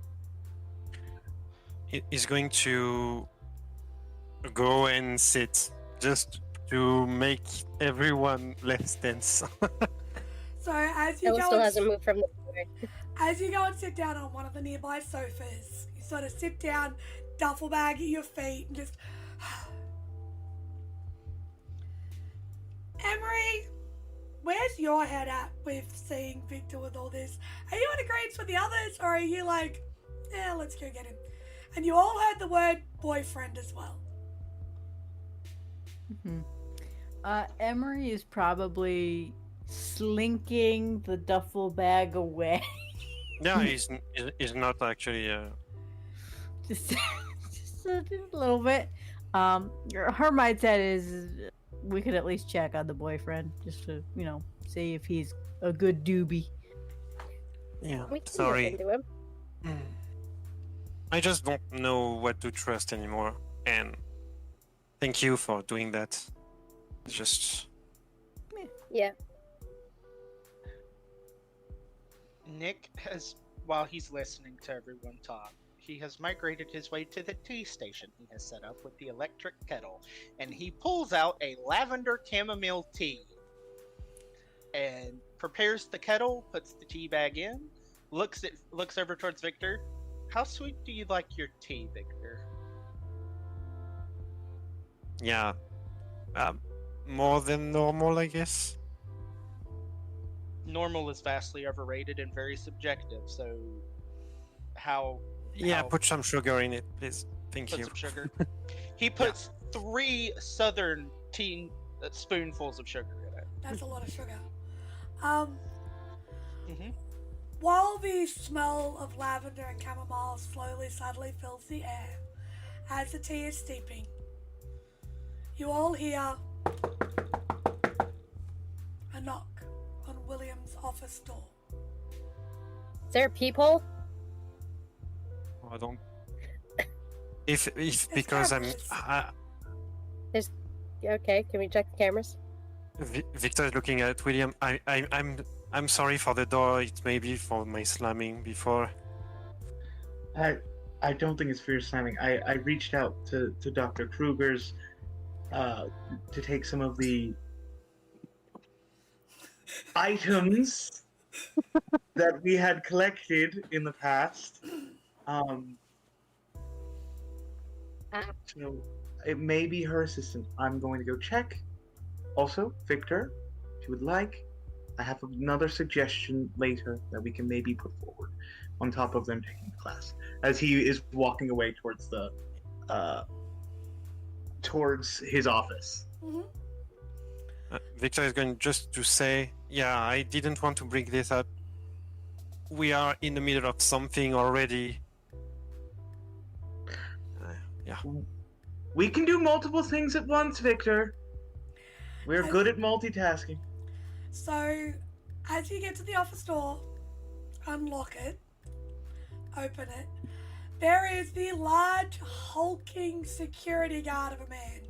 He's going to go and sit just to make everyone less tense. So as you Ella go still and, hasn't moved from the floor. as you go and sit down on one of the nearby sofas, you sort of sit down, duffel bag at your feet, and just Emory, where's your head at with seeing Victor with all this? Are you in agreement with the others, or are you like, yeah, let's go get him? And you all heard the word boyfriend as well. Emory is probably slinking the duffel bag away. Yeah, he's not actually. just a little bit. Her mindset is we could at least check on the boyfriend just to, see if he's a good doobie. Yeah, We can sorry. look into him. I just don't know what to trust anymore, and thank you for doing that. It's just. Yeah. Nick has, while he's listening to everyone talk, he has migrated his way to the tea station he has set up with the electric kettle, and he pulls out a lavender chamomile tea and prepares the kettle, puts the tea bag in, looks over towards Victor. How sweet do you like your tea, Victor? Yeah, more than normal, I guess. Normal is vastly overrated and very subjective, so how... Yeah, put some sugar in it, please. Thank Put you. some sugar. He puts 3 southern tea spoonfuls of sugar in it. That's a lot of sugar. Mm-hmm. While the smell of lavender and chamomile slowly, subtly fills the air, as the tea is steeping, You all hear a knock on William's office door. Is there a peephole? Oh, I don't. If because cameras. Okay, can we check the cameras? Victor is looking at William. I'm sorry for the door. It may be for my slamming before. I don't think it's for your slamming. I reached out to Dr. Kruger's to take some of the items that we had collected in the past. So it may be her assistant. I'm going to go check. Also, Victor, if you would like, I have another suggestion later that we can maybe put forward on top of them taking the class. As he is walking away towards the towards his office. Mm-hmm. Victor is going just to say, yeah, I didn't want to bring this up. We are in the middle of something already. Yeah. We can do multiple things at once, Victor. We're good at multitasking. So, as you get to the office door, unlock it, open it, there is the large, hulking security guard of a man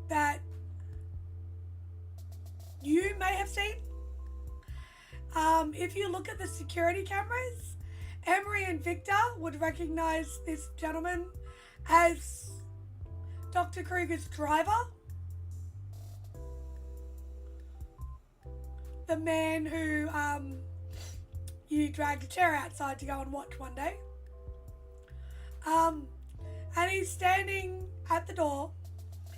that you may have seen. If you look at the security cameras, Emory and Victor would recognize this gentleman as Dr. Kruger's driver. The man who you dragged a chair outside to go and watch one day. And he's standing at the door.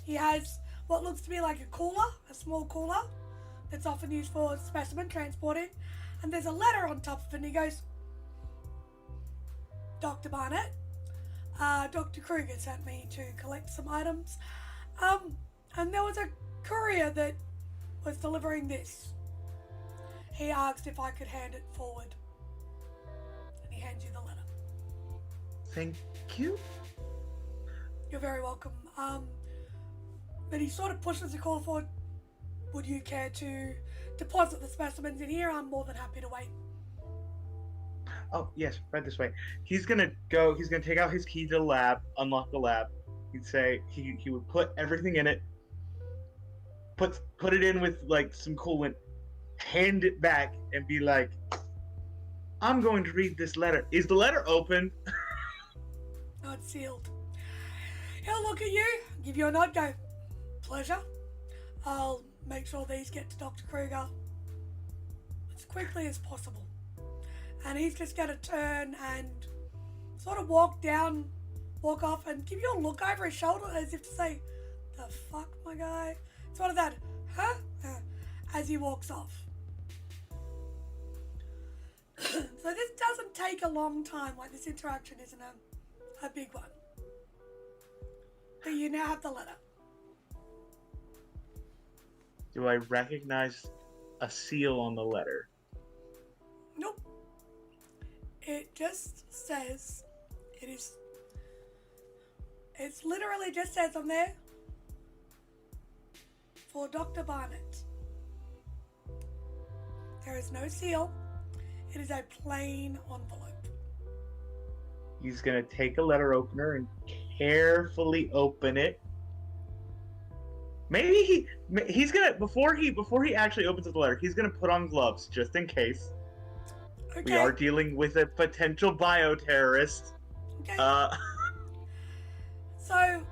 He has what looks to be like a cooler, a small cooler, that's often used for specimen transporting. And there's a letter on top of it, and he goes, Dr. Barnette, Dr. Kruger sent me to collect some items. And there was a courier that was delivering this. He asked if I could hand it forward. And he hands you the letter. Thank you. You're very welcome. But he sort of pushes the call forward. Would you care to deposit the specimens in here? I'm more than happy to wait. Oh, yes, right this way. He's gonna take out his key to the lab, unlock the lab. He'd say he would put everything in it, put it in with like some coolant, hand it back, and be like, I'm going to read this letter. Is the letter open? No, it's sealed. He'll look at you, give you a nod, go, pleasure. I'll make sure these get to Dr. Kruger as quickly as possible. And he's just going to turn and sort of walk off and give you a look over his shoulder as if to say, the fuck, my guy? Sort of that, huh? As he walks off. So this doesn't take a long time, like this interaction isn't a big one. But you now have the letter. Do I recognize a seal on the letter? Nope. It just says, it's literally just says on there, for Dr. Barnette. There is no seal. It is a plain envelope. He's gonna take a letter opener and carefully open it. Maybe he's gonna before he actually opens the letter, he's gonna put on gloves just in case. Okay. We are dealing with a potential bioterrorist. Okay. So,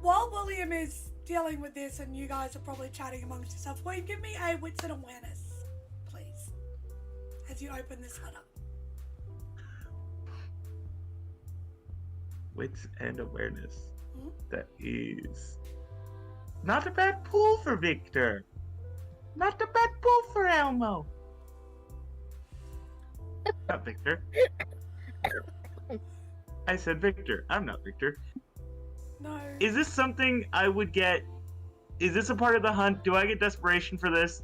while William is dealing with this and you guys are probably chatting amongst yourselves, will you give me a wits and awareness, please, as you open this letter? Wits and awareness. Mm-hmm. That is not a bad pull for Victor. Not a bad pull for Elmo. Not Victor. I said Victor. I'm not Victor. No. Is this something I would get? Is this a part of the hunt? Do I get desperation for this?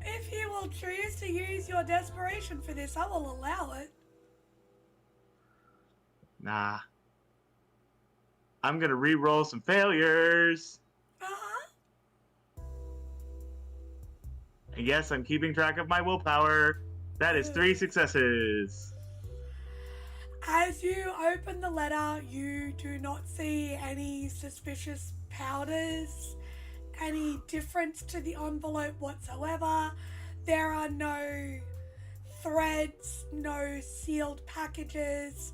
If you will choose to use your desperation for this, I will allow it. Nah. I'm gonna re-roll some failures. Uh-huh. And yes, I'm keeping track of my willpower. That is 3 successes. As you open the letter, you do not see any suspicious powders, any difference to the envelope whatsoever. There are no threads, no sealed packages.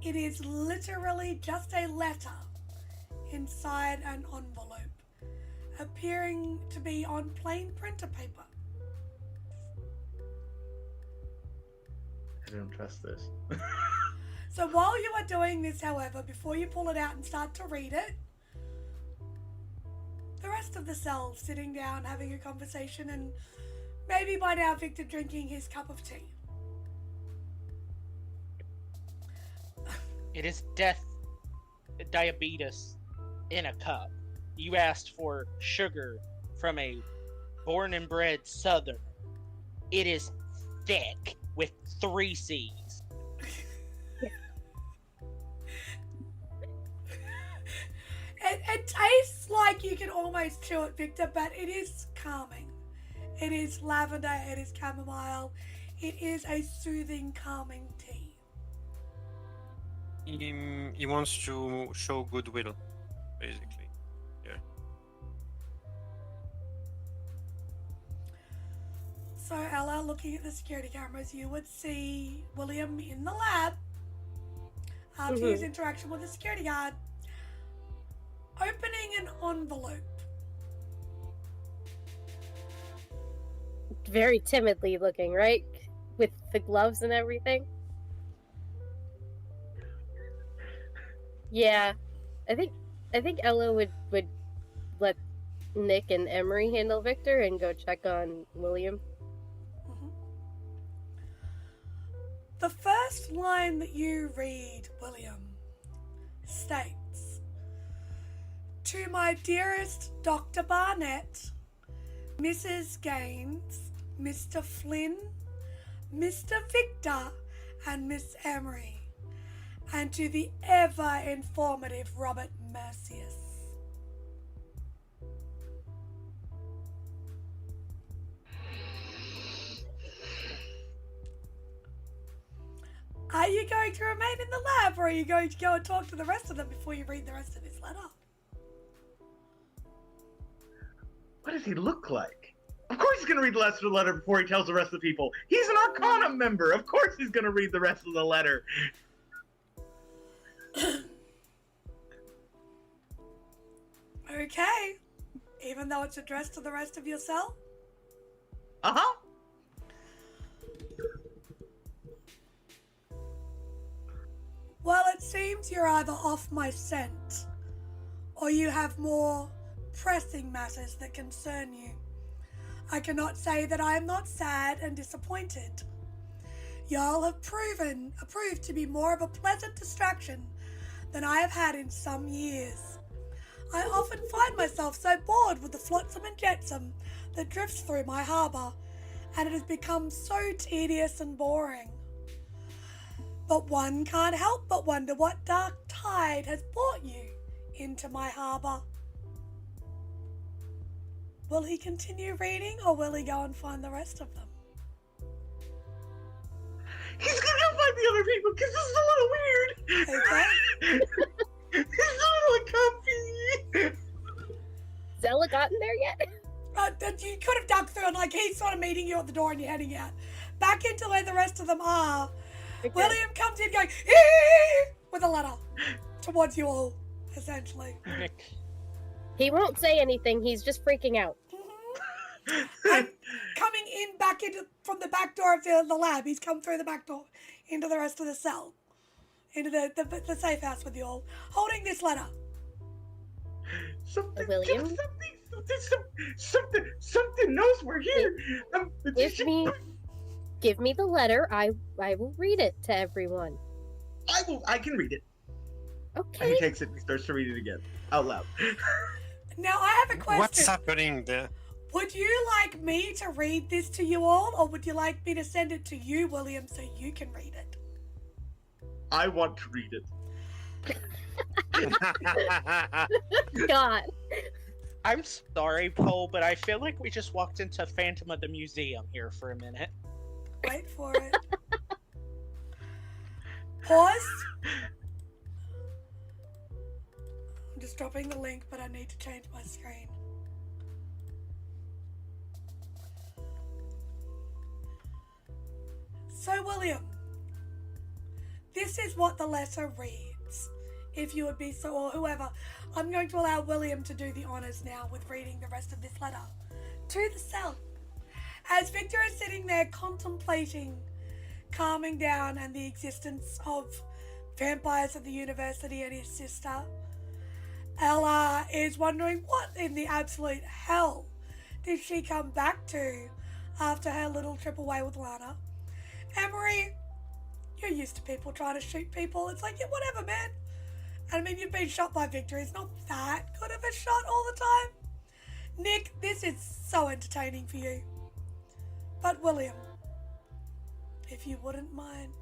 It is literally just a letter inside an envelope, appearing to be on plain printer paper. I don't trust this. So while you are doing this, however, before you pull it out and start to read it, the rest of the cell sitting down having a conversation, and maybe by now Victor drinking his cup of tea. It is diabetes in a cup. You asked for sugar from a born and bred Southerner. It is thick with 3 C's. It tastes like you can almost chew it, Victor, but it is calming. It is lavender, it is chamomile, it is a soothing, calming tea. He wants to show goodwill, basically. Yeah. So Ella, looking at the security cameras, you would see William in the lab after his interaction with the security guard, opening an envelope. Very timidly looking, right? With the gloves and everything. Yeah, I think Ella would let Nick and Emory handle Victor and go check on William. The first line that you read, William, states, "To my dearest Dr. Barnette, Mrs. Gaines, Mr. Flynn, Mr. Victor, and Miss Emory, and to the ever-informative Robert Mercius." Are you going to remain in the lab, or are you going to go and talk to the rest of them before you read the rest of this letter? What does he look like? Of course he's going to read the rest of the letter before he tells the rest of the people. He's an Arcana member. Of course he's going to read the rest of the letter. Okay. Even though it's addressed to the rest of your cell? Uh-huh. Well, it seems you're either off my scent, or you have more pressing matters that concern you. I cannot say that I am not sad and disappointed. Y'all have proved to be more of a pleasant distraction than I have had in some years. I often find myself so bored with the flotsam and jetsam that drifts through my harbour, and it has become so tedious and boring. But one can't help but wonder what dark tide has brought you into my harbour. Will he continue reading, or will he go and find the rest of them? He's gonna go find the other people because this is a little weird. Okay. He's a little comfy. Has Ella gotten there yet? You could have ducked through, and like he's sort of meeting you at the door and you're heading out. Back into where the rest of them are. Okay. William comes in going, "Ee!" with a letter towards you all, essentially. Nick, He won't say anything, he's just freaking out. And coming in back into from the back door of the lab, he's come through the back door into the rest of the cell, into the safe house with you all, holding this letter. William? Something knows we're here. Give me the letter, I will read it to everyone. I can read it. And Okay. he takes it and starts to read it again out loud. Now I have a question. What's happening there? Would you like me to read this to you all, or would you like me to send it to you, William, so you can read it? I want to read it. God. I'm sorry, Cole, but I feel like we just walked into Phantom of the Museum here for a minute. Wait for it. Pause. I'm just dropping the link, but I need to change my screen. So, William, this is what the letter reads. If you would be so, or whoever, I'm going to allow William to do the honours now with reading the rest of this letter to the cell. As Victor is sitting there contemplating calming down and the existence of vampires at the university and his sister, Ella is wondering what in the absolute hell did she come back to after her little trip away with Lana. Emory, you're used to people trying to shoot people. It's like, yeah, whatever, man. I mean, you've been shot by Victor. It's not that good of a shot all the time. Nick, this is so entertaining for you. But William, if you wouldn't mind.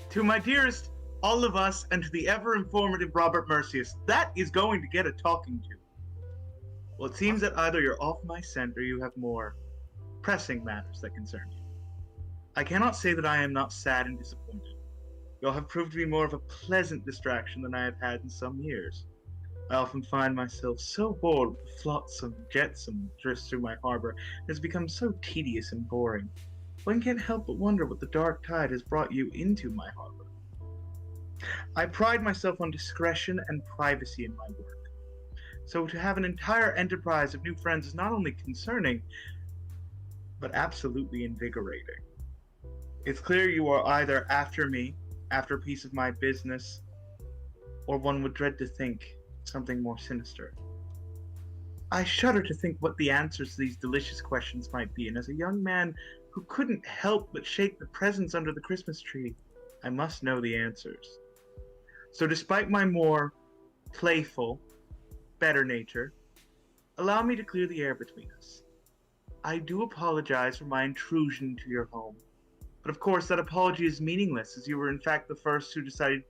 To my dearest, all of us, and to the ever-informative Robert Mercius, that is going to get a talking to. Well, it seems that either you're off my scent or you have more pressing matters that concern you. I cannot say that I am not sad and disappointed. You'll have proved to be more of a pleasant distraction than I have had in some years. I often find myself so bored with the flotsam, jetsam drifts through my harbor. It has become so tedious and boring. One can't help but wonder what the dark tide has brought you into my harbor. I pride myself on discretion and privacy in my work. So to have an entire enterprise of new friends is not only concerning, but absolutely invigorating. It's clear you are either after me, after a piece of my business, or one would dread to think something more sinister. I shudder to think what the answers to these delicious questions might be, and as a young man who couldn't help but shake the presents under the Christmas tree, I must know the answers. So despite my more playful, better nature, allow me to clear the air between us. I do apologize for my intrusion into your home. But of course, that apology is meaningless, as you were in fact the first who decided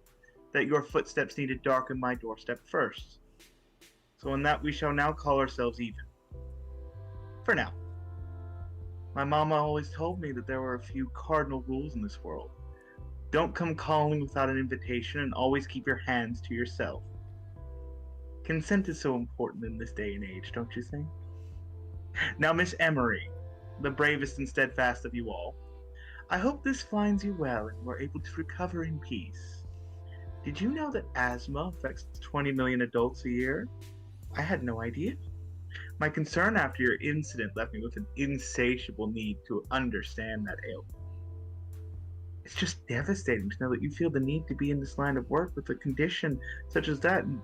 that your footsteps needed darken my doorstep first. So in that we shall now call ourselves even. For now. My mama always told me that there were a few cardinal rules in this world. Don't come calling without an invitation, and always keep your hands to yourself. Consent is so important in this day and age, don't you think? Now, Miss Emory, the bravest and steadfast of you all, I hope this finds you well and you are able to recover in peace. Did you know that asthma affects 20 million adults a year? I had no idea. My concern after your incident left me with an insatiable need to understand that ailment. It's just devastating to know that you feel the need to be in this line of work with a condition such as that. And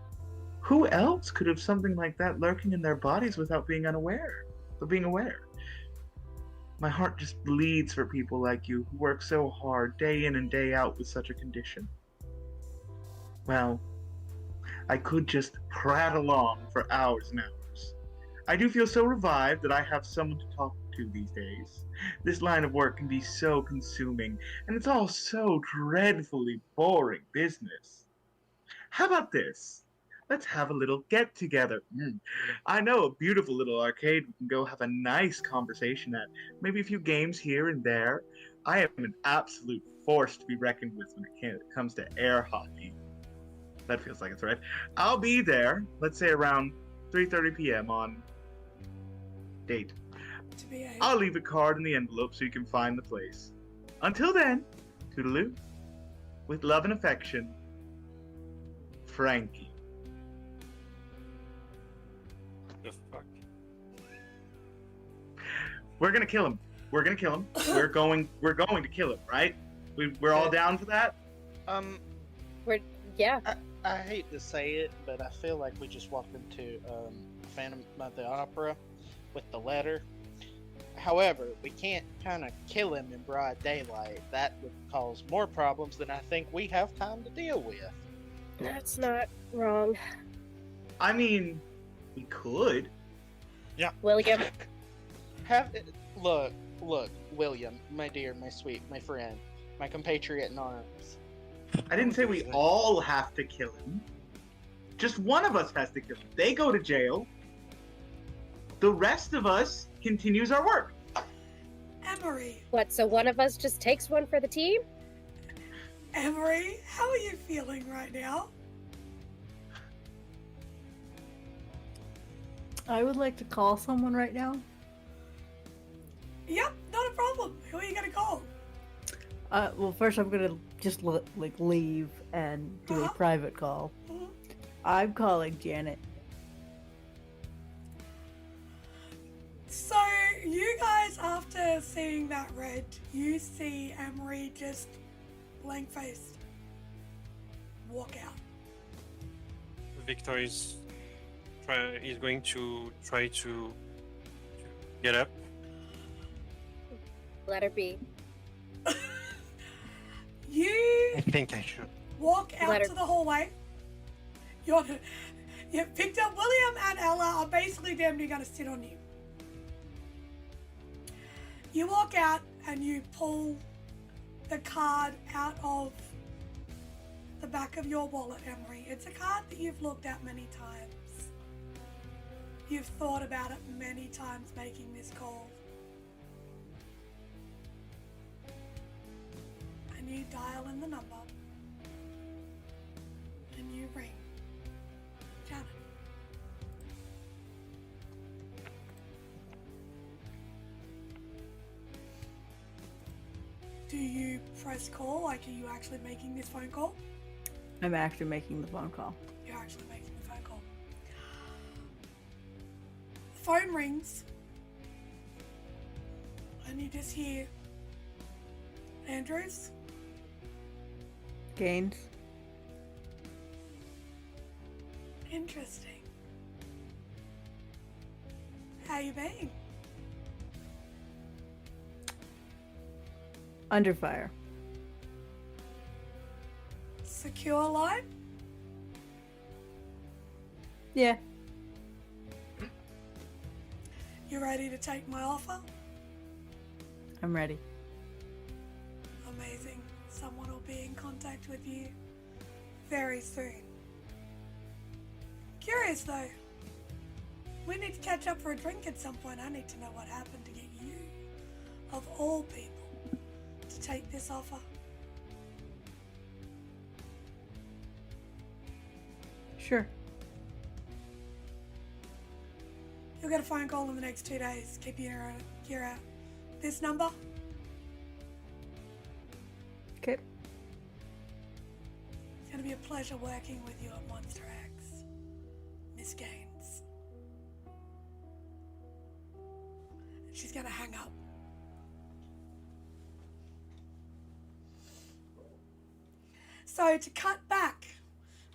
who else could have something like that lurking in their bodies without being aware? My heart just bleeds for people like you who work so hard day in and day out with such a condition. Well, I could just prattle on for hours and hours. I do feel so revived that I have someone to talk to these days. This line of work can be so consuming, and it's all so dreadfully boring business. How about this? Let's have a little get-together. I know a beautiful little arcade we can go have a nice conversation at. Maybe a few games here and there. I am an absolute force to be reckoned with when it comes to air hockey. That feels like it's right. I'll be there, let's say around 3:30 p.m. on date. I'll leave a card in the envelope so you can find the place. Until then, toodaloo. With love and affection, Frankie. The fuck? We're gonna kill him. We're going to kill him, right? We're all down for that? Yeah. I hate to say it, but I feel like we just walked into Phantom of the Opera with the letter. However, we can't kind of kill him in broad daylight. That would cause more problems than I think we have time to deal with. That's not wrong. I mean, we could. Yeah. William. Look, William, my dear, my sweet, my friend, my compatriot in arms. I didn't say we all have to kill him. Just one of us has to kill him. They go to jail. The rest of us continues our work. Emory. What, so one of us just takes one for the team? Emory, how are you feeling right now? I would like to call someone right now. Yep, not a problem. Who are you gonna call? Well, first I'm gonna just leave and do a Uh-huh. private call. Mhm. I'm calling Janet. So, you guys, after seeing that red, you see Emory just blank-faced walk out. Victor is going to try to get up. Let her be. You I think I should. walk out Let her- to the hallway. You picked up William and Ella are basically damn near gonna sit on you. You walk out and you pull the card out of the back of your wallet, Emory. It's a card that you've looked at many times. You've thought about it many times making this call. And you dial in the number. And you ring. Janet. Do you press call? Like, are you actually making this phone call? I'm actually making the phone call. You're actually making the phone call. The phone rings. And you just hear Andrews. Gaines. Interesting. How you been? Under fire. Secure line? Yeah. You ready to take my offer? I'm ready. Amazing. Someone will be in contact with you very soon. Curious though. We need to catch up for a drink at some point. I need to know what happened to get you, of all people, to take this offer. Sure. You'll get a phone call in the next 2 days. Keep your ear out. This number? Okay. It's going to be a pleasure working with you at Monster X, Miss Gaines. And she's going to hang up. So to cut back,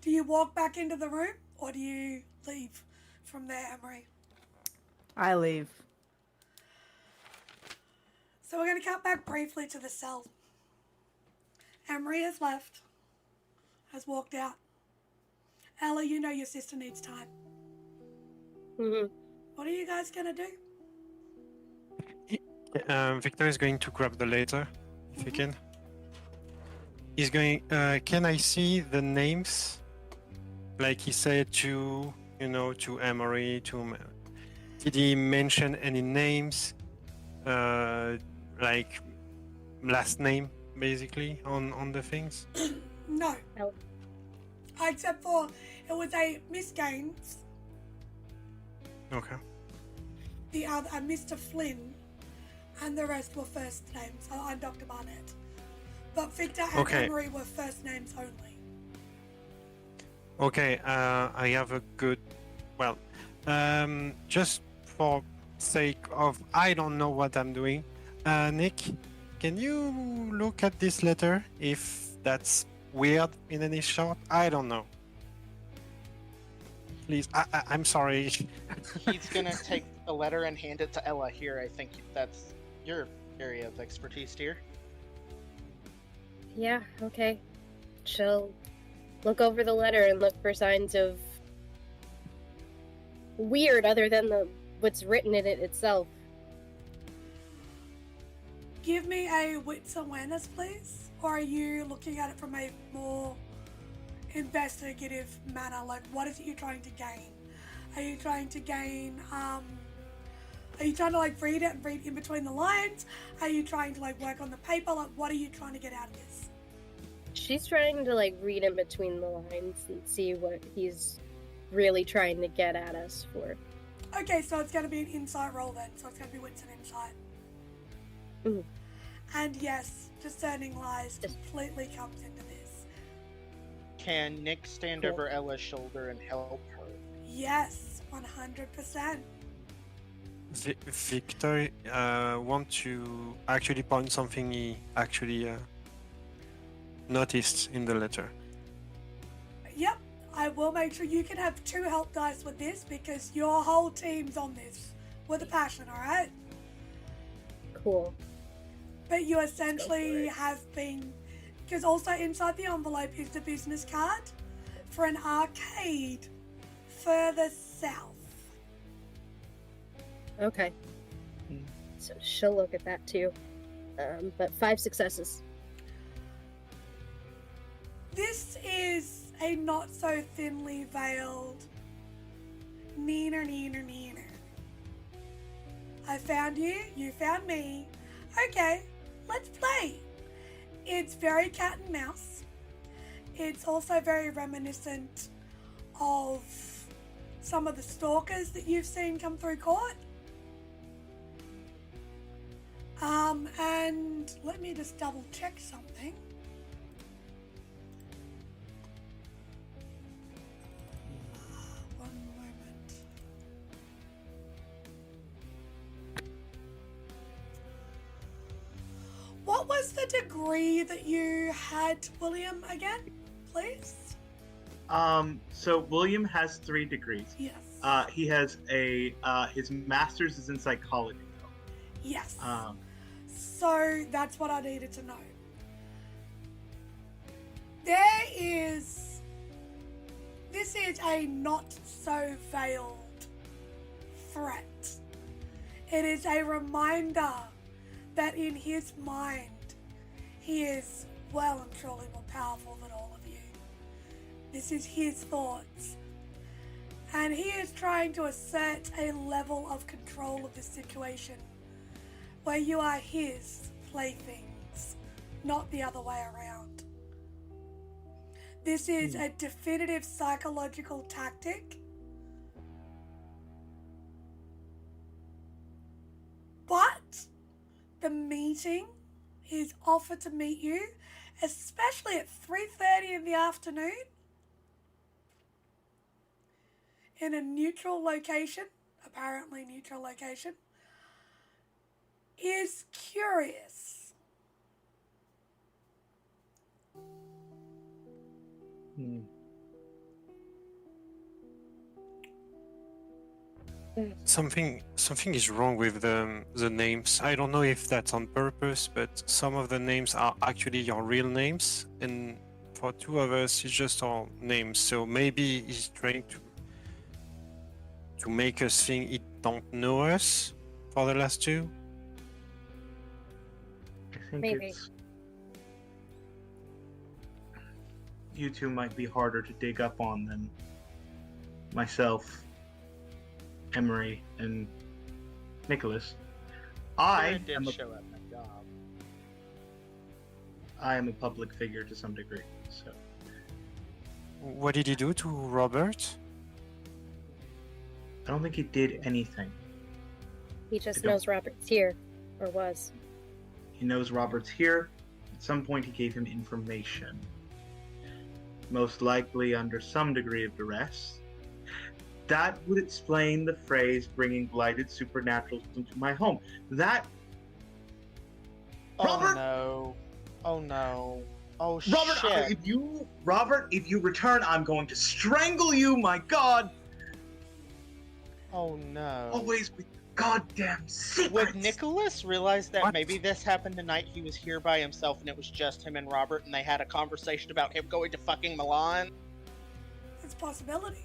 do you walk back into the room or do you leave from there, Emory? I leave. So we're going to cut back briefly to the cell. Emory has left, has walked out. Ella, you know your sister needs time. What are you guys going to do? Victor is going to grab the letter, if he can. He's going. Can I see the names? Like he said to, to Emory. Did he mention any names? Like last name, basically, on the things? No. No. Except for it was a Miss Gaines, Okay. the other a Mr. Flynn, and the rest were first names. Oh, I'm Dr. Barnette. But Victor and Okay. Emory were first names only. Okay. I have a good. Well, just for sake of I don't know what I'm doing. Nick, can you look at this letter if that's weird in any shot? I don't know. Please, I'm sorry. He's gonna take the letter and hand it to Ella here. I think that's your area of expertise, dear. Yeah, okay. She'll look over the letter and look for signs of weird other than what's written in it itself. Give me a wits awareness, please. Or are you looking at it from a more investigative manner? Like, what is it you're trying to gain? Are you trying to gain, are you trying to, like, read it and read in between the lines? Are you trying to, like, work on the paper? Like, what are you trying to get out of this? She's trying to, like, read in between the lines and see what he's really trying to get at us for. Okay, so it's going to be an insight roll then. So it's going to be wits and insight. Mhm. And yes, discerning lies completely comes into this. Can Nick stand Cool. over Ella's shoulder and help her? Yes, 100%. Victor want to actually point something he actually noticed in the letter. Yep, I will make sure you can have 2 help dice with this because your whole team's on this with a passion, alright? Cool. But you for essentially it. have been, because also inside the envelope is the business card for an arcade further south. Okay. So she'll look at that too. But 5 successes. This is a not so thinly veiled neener. I found you, you found me. Okay, let's play. It's very cat and mouse. It's also very reminiscent of some of the stalkers that you've seen come through court. And let me just double check something. One moment. What was the degree that you had, William, again, please? So William has 3 degrees. Yes. He has his master's is in psychology. Yes. Um, So that's what I needed to know. This is a not so veiled threat. It is a reminder that in his mind, he is well and truly more powerful than all of you. This is his thoughts. And he is trying to assert a level of control of the situation where you are his playthings, not the other way around. This is a definitive psychological tactic. But the meeting, his offer to meet you, especially at 3:30 in the afternoon, in a neutral location, apparently neutral location, is curious. Something is wrong with the names. I don't know if that's on purpose, but some of the names are actually your real names, and for 2 of us, it's just our names. So maybe he's trying to make us think he don't know us for the last 2. I think Maybe. you 2 might be harder to dig up on than myself, Emory, and Nicholas. I did am a show at my job. I am a public figure to some degree, so What did he do to Robert? I don't think he did anything. He just I don't- knows Robert's here, or was. He knows Robert's here. At some point, he gave him information. Most likely under some degree of duress. That would explain the phrase bringing blighted supernaturals into my home. That. Robert! Oh no. Oh Robert, shit. if you return, I'm going to strangle you, my god! Oh no. Always with goddamn secrets! Would Nicholas realize that What? maybe this happened the night he was here by himself and it was just him and Robert and they had a conversation about him going to fucking Milan? It's a possibility.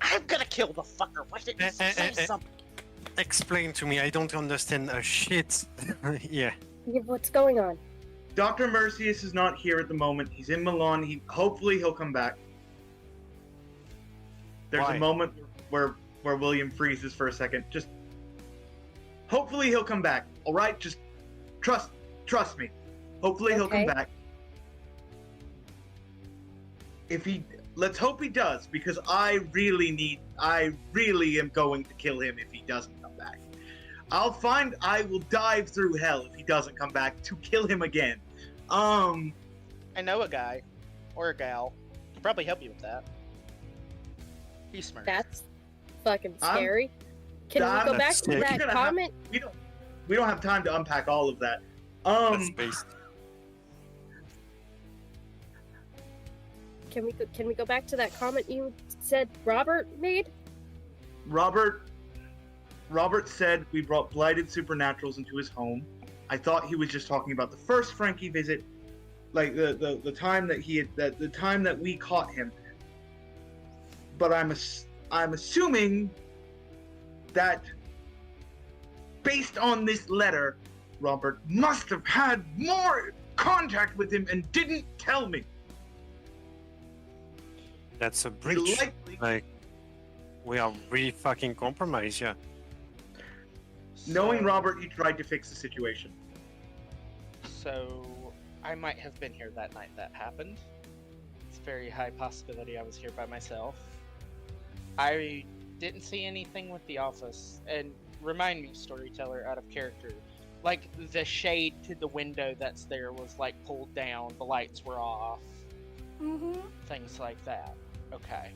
I'm gonna kill the fucker. Why didn't you say something? Explain to me. I don't understand a shit. Yeah. What's going on? Dr. Mercius is not here at the moment. He's in Milan. Hopefully he'll come back. There's Why? a moment where William freezes for a second. Just hopefully he'll come back. All right, just trust me. Hopefully he'll come Okay. back. Let's hope he does, because I really am going to kill him if he doesn't come back. I will dive through hell if he doesn't come back to kill him again. I know a guy or a gal can probably help you with that. He's smart. That's fucking scary. Can we go back to that comment? We don't have time to unpack all of that. That's based. Can we go back to that comment you said Robert made? Robert said we brought blighted supernaturals into his home. I thought he was just talking about the first Frankie visit, like the time that the time that we caught him. But I'm assuming that based on this letter, Robert must have had more contact with him and didn't tell me. That's a breach. Like, we are really fucking compromised, yeah. Knowing Robert, he tried to fix the situation. So, I might have been here that night that happened. It's a very high possibility I was here by myself. I didn't see anything with the office. And remind me, Storyteller, out of character. Like, the shade to the window that's there was, like, pulled down. The lights were off. Mm-hmm. Things like that. Okay.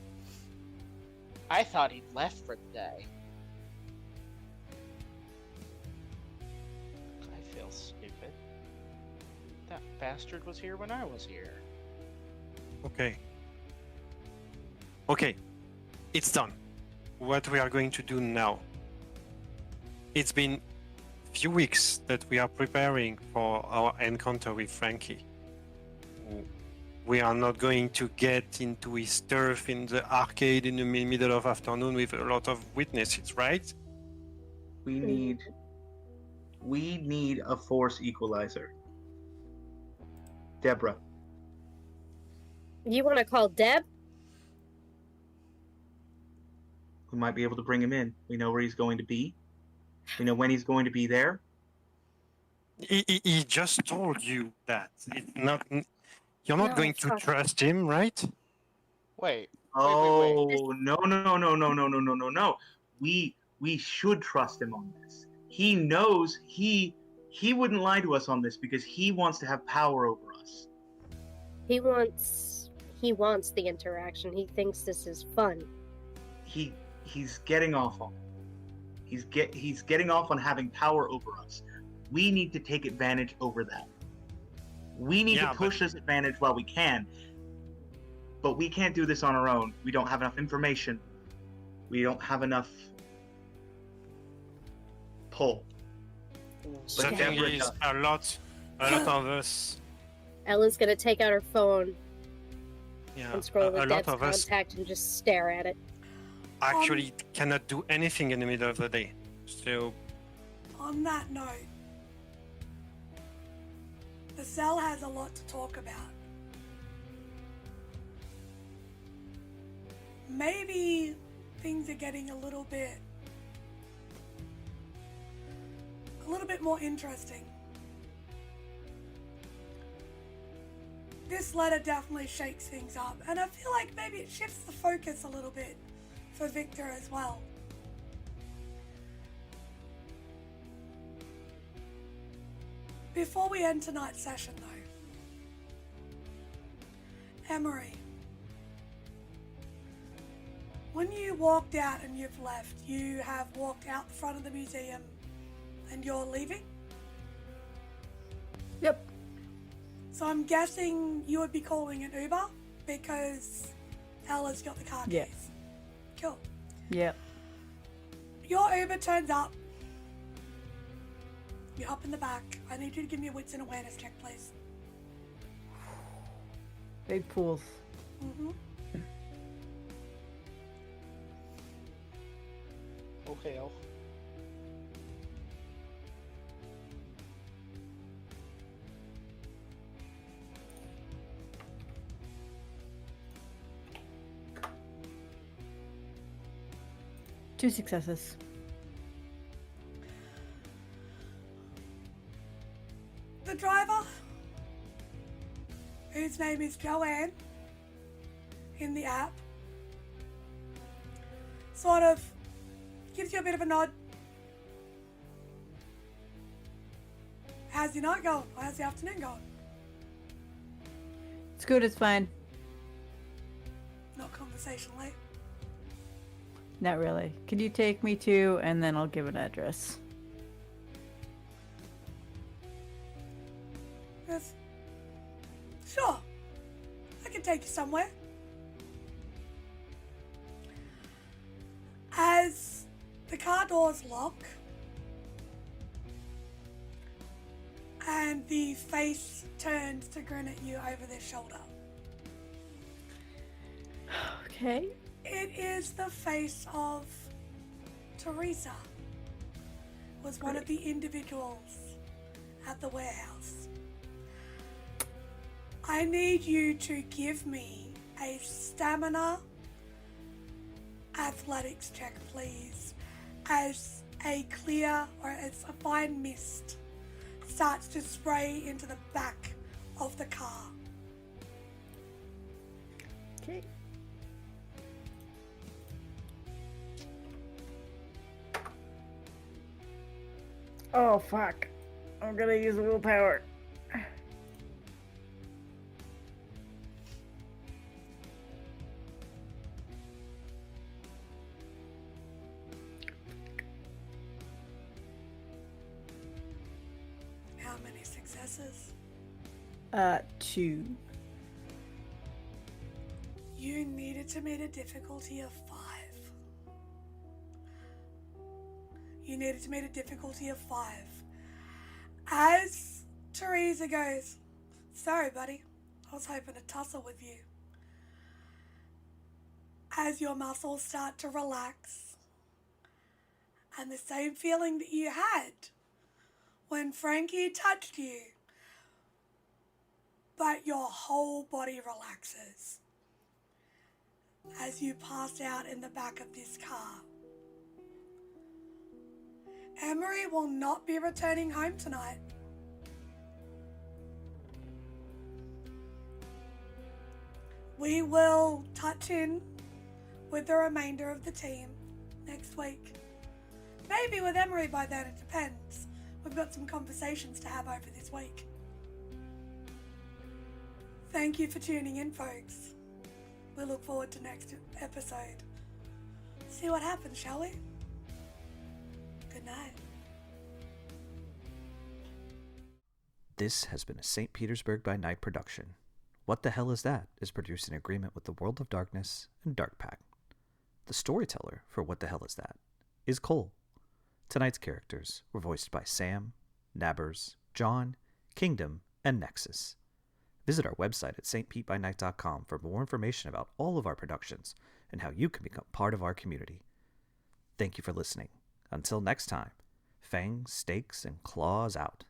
I thought he'd left for the day. I feel stupid. That bastard was here when I was here. Okay. Okay. It's done. What we are going to do now. It's been few weeks that we are preparing for our encounter with Frankie. We are not going to get into his turf in the arcade in the middle of afternoon with a lot of witnesses, right? We need a force equalizer. Deborah. You want to call Deb? We might be able to bring him in. We know where he's going to be. We know when he's going to be there. He just told you that. You're not No, going to fuck. trust him, right? Wait. Oh, no. We should trust him on this. He knows he wouldn't lie to us on this because he wants to have power over us. He wants the interaction. He thinks this is fun. He's getting off on it. He's getting off on having power over us. We need to take advantage over that. We need to push this advantage while we can. But we can't do this on our own. We don't have enough information. We don't have enough pull. The thing is, a lot of us. Ella's gonna take out her phone Yeah, and scroll a with lot Deb's of us contact and just stare at it. actually cannot do anything in the middle of the day. So, On that note, the cell has a lot to talk about. Maybe things are getting a little bit more interesting. This letter definitely shakes things up, and I feel like maybe it shifts the focus a little bit for Victor as well. Before we end tonight's session though, Emory, when you walked out and you've left, you have walked out the front of the museum and you're leaving? Yep. So I'm guessing you would be calling an Uber because Ella's got the car keys. Yeah. Cool. Yep. Your Uber turns up. You're up in the back. I need you to give me a wits and awareness check, please. Big pools. Mm-hmm. Oh hell. 2 successes. The driver, whose name is Joanne, in the app, sort of gives you a bit of a nod. How's your night going? Or how's the afternoon going? It's good, it's fine. Not conversationally. Not really. Could you take me to, and then I'll give an address. Yes. Sure. I can take you somewhere. As the car doors lock and the face turns to grin at you over their shoulder. Okay. It is the face of Teresa. Was one of the individuals at the warehouse. I need you to give me a stamina athletics check, please, as a clear or as a fine mist starts to spray into the back of the car. Okay. Oh, fuck. I'm gonna use willpower. How many successes? 2. You needed to meet a difficulty of 5. You needed to meet a difficulty of 5. As Teresa goes, sorry buddy, I was hoping to tussle with you. As your muscles start to relax, and the same feeling that you had when Frankie touched you, but your whole body relaxes as you pass out in the back of this car. Emory will not be returning home tonight. We will touch in with the remainder of the team next week. Maybe with Emory by then, it depends. We've got some conversations to have over this week. Thank you for tuning in, folks. We look forward to next episode. See what happens, shall we? Good night. This has been a St. Petersburg by Night production. What the Hell Is That is produced in agreement with the World of Darkness and Dark Pact. The storyteller for What the Hell Is That is Cole. Tonight's characters were voiced by Sam, Nabbers, John, Kingdom, and Nexus. Visit our website at stpbynight.com for more information about all of our productions and how you can become part of our community. Thank you for listening. Until next time, fangs, stakes, and claws out.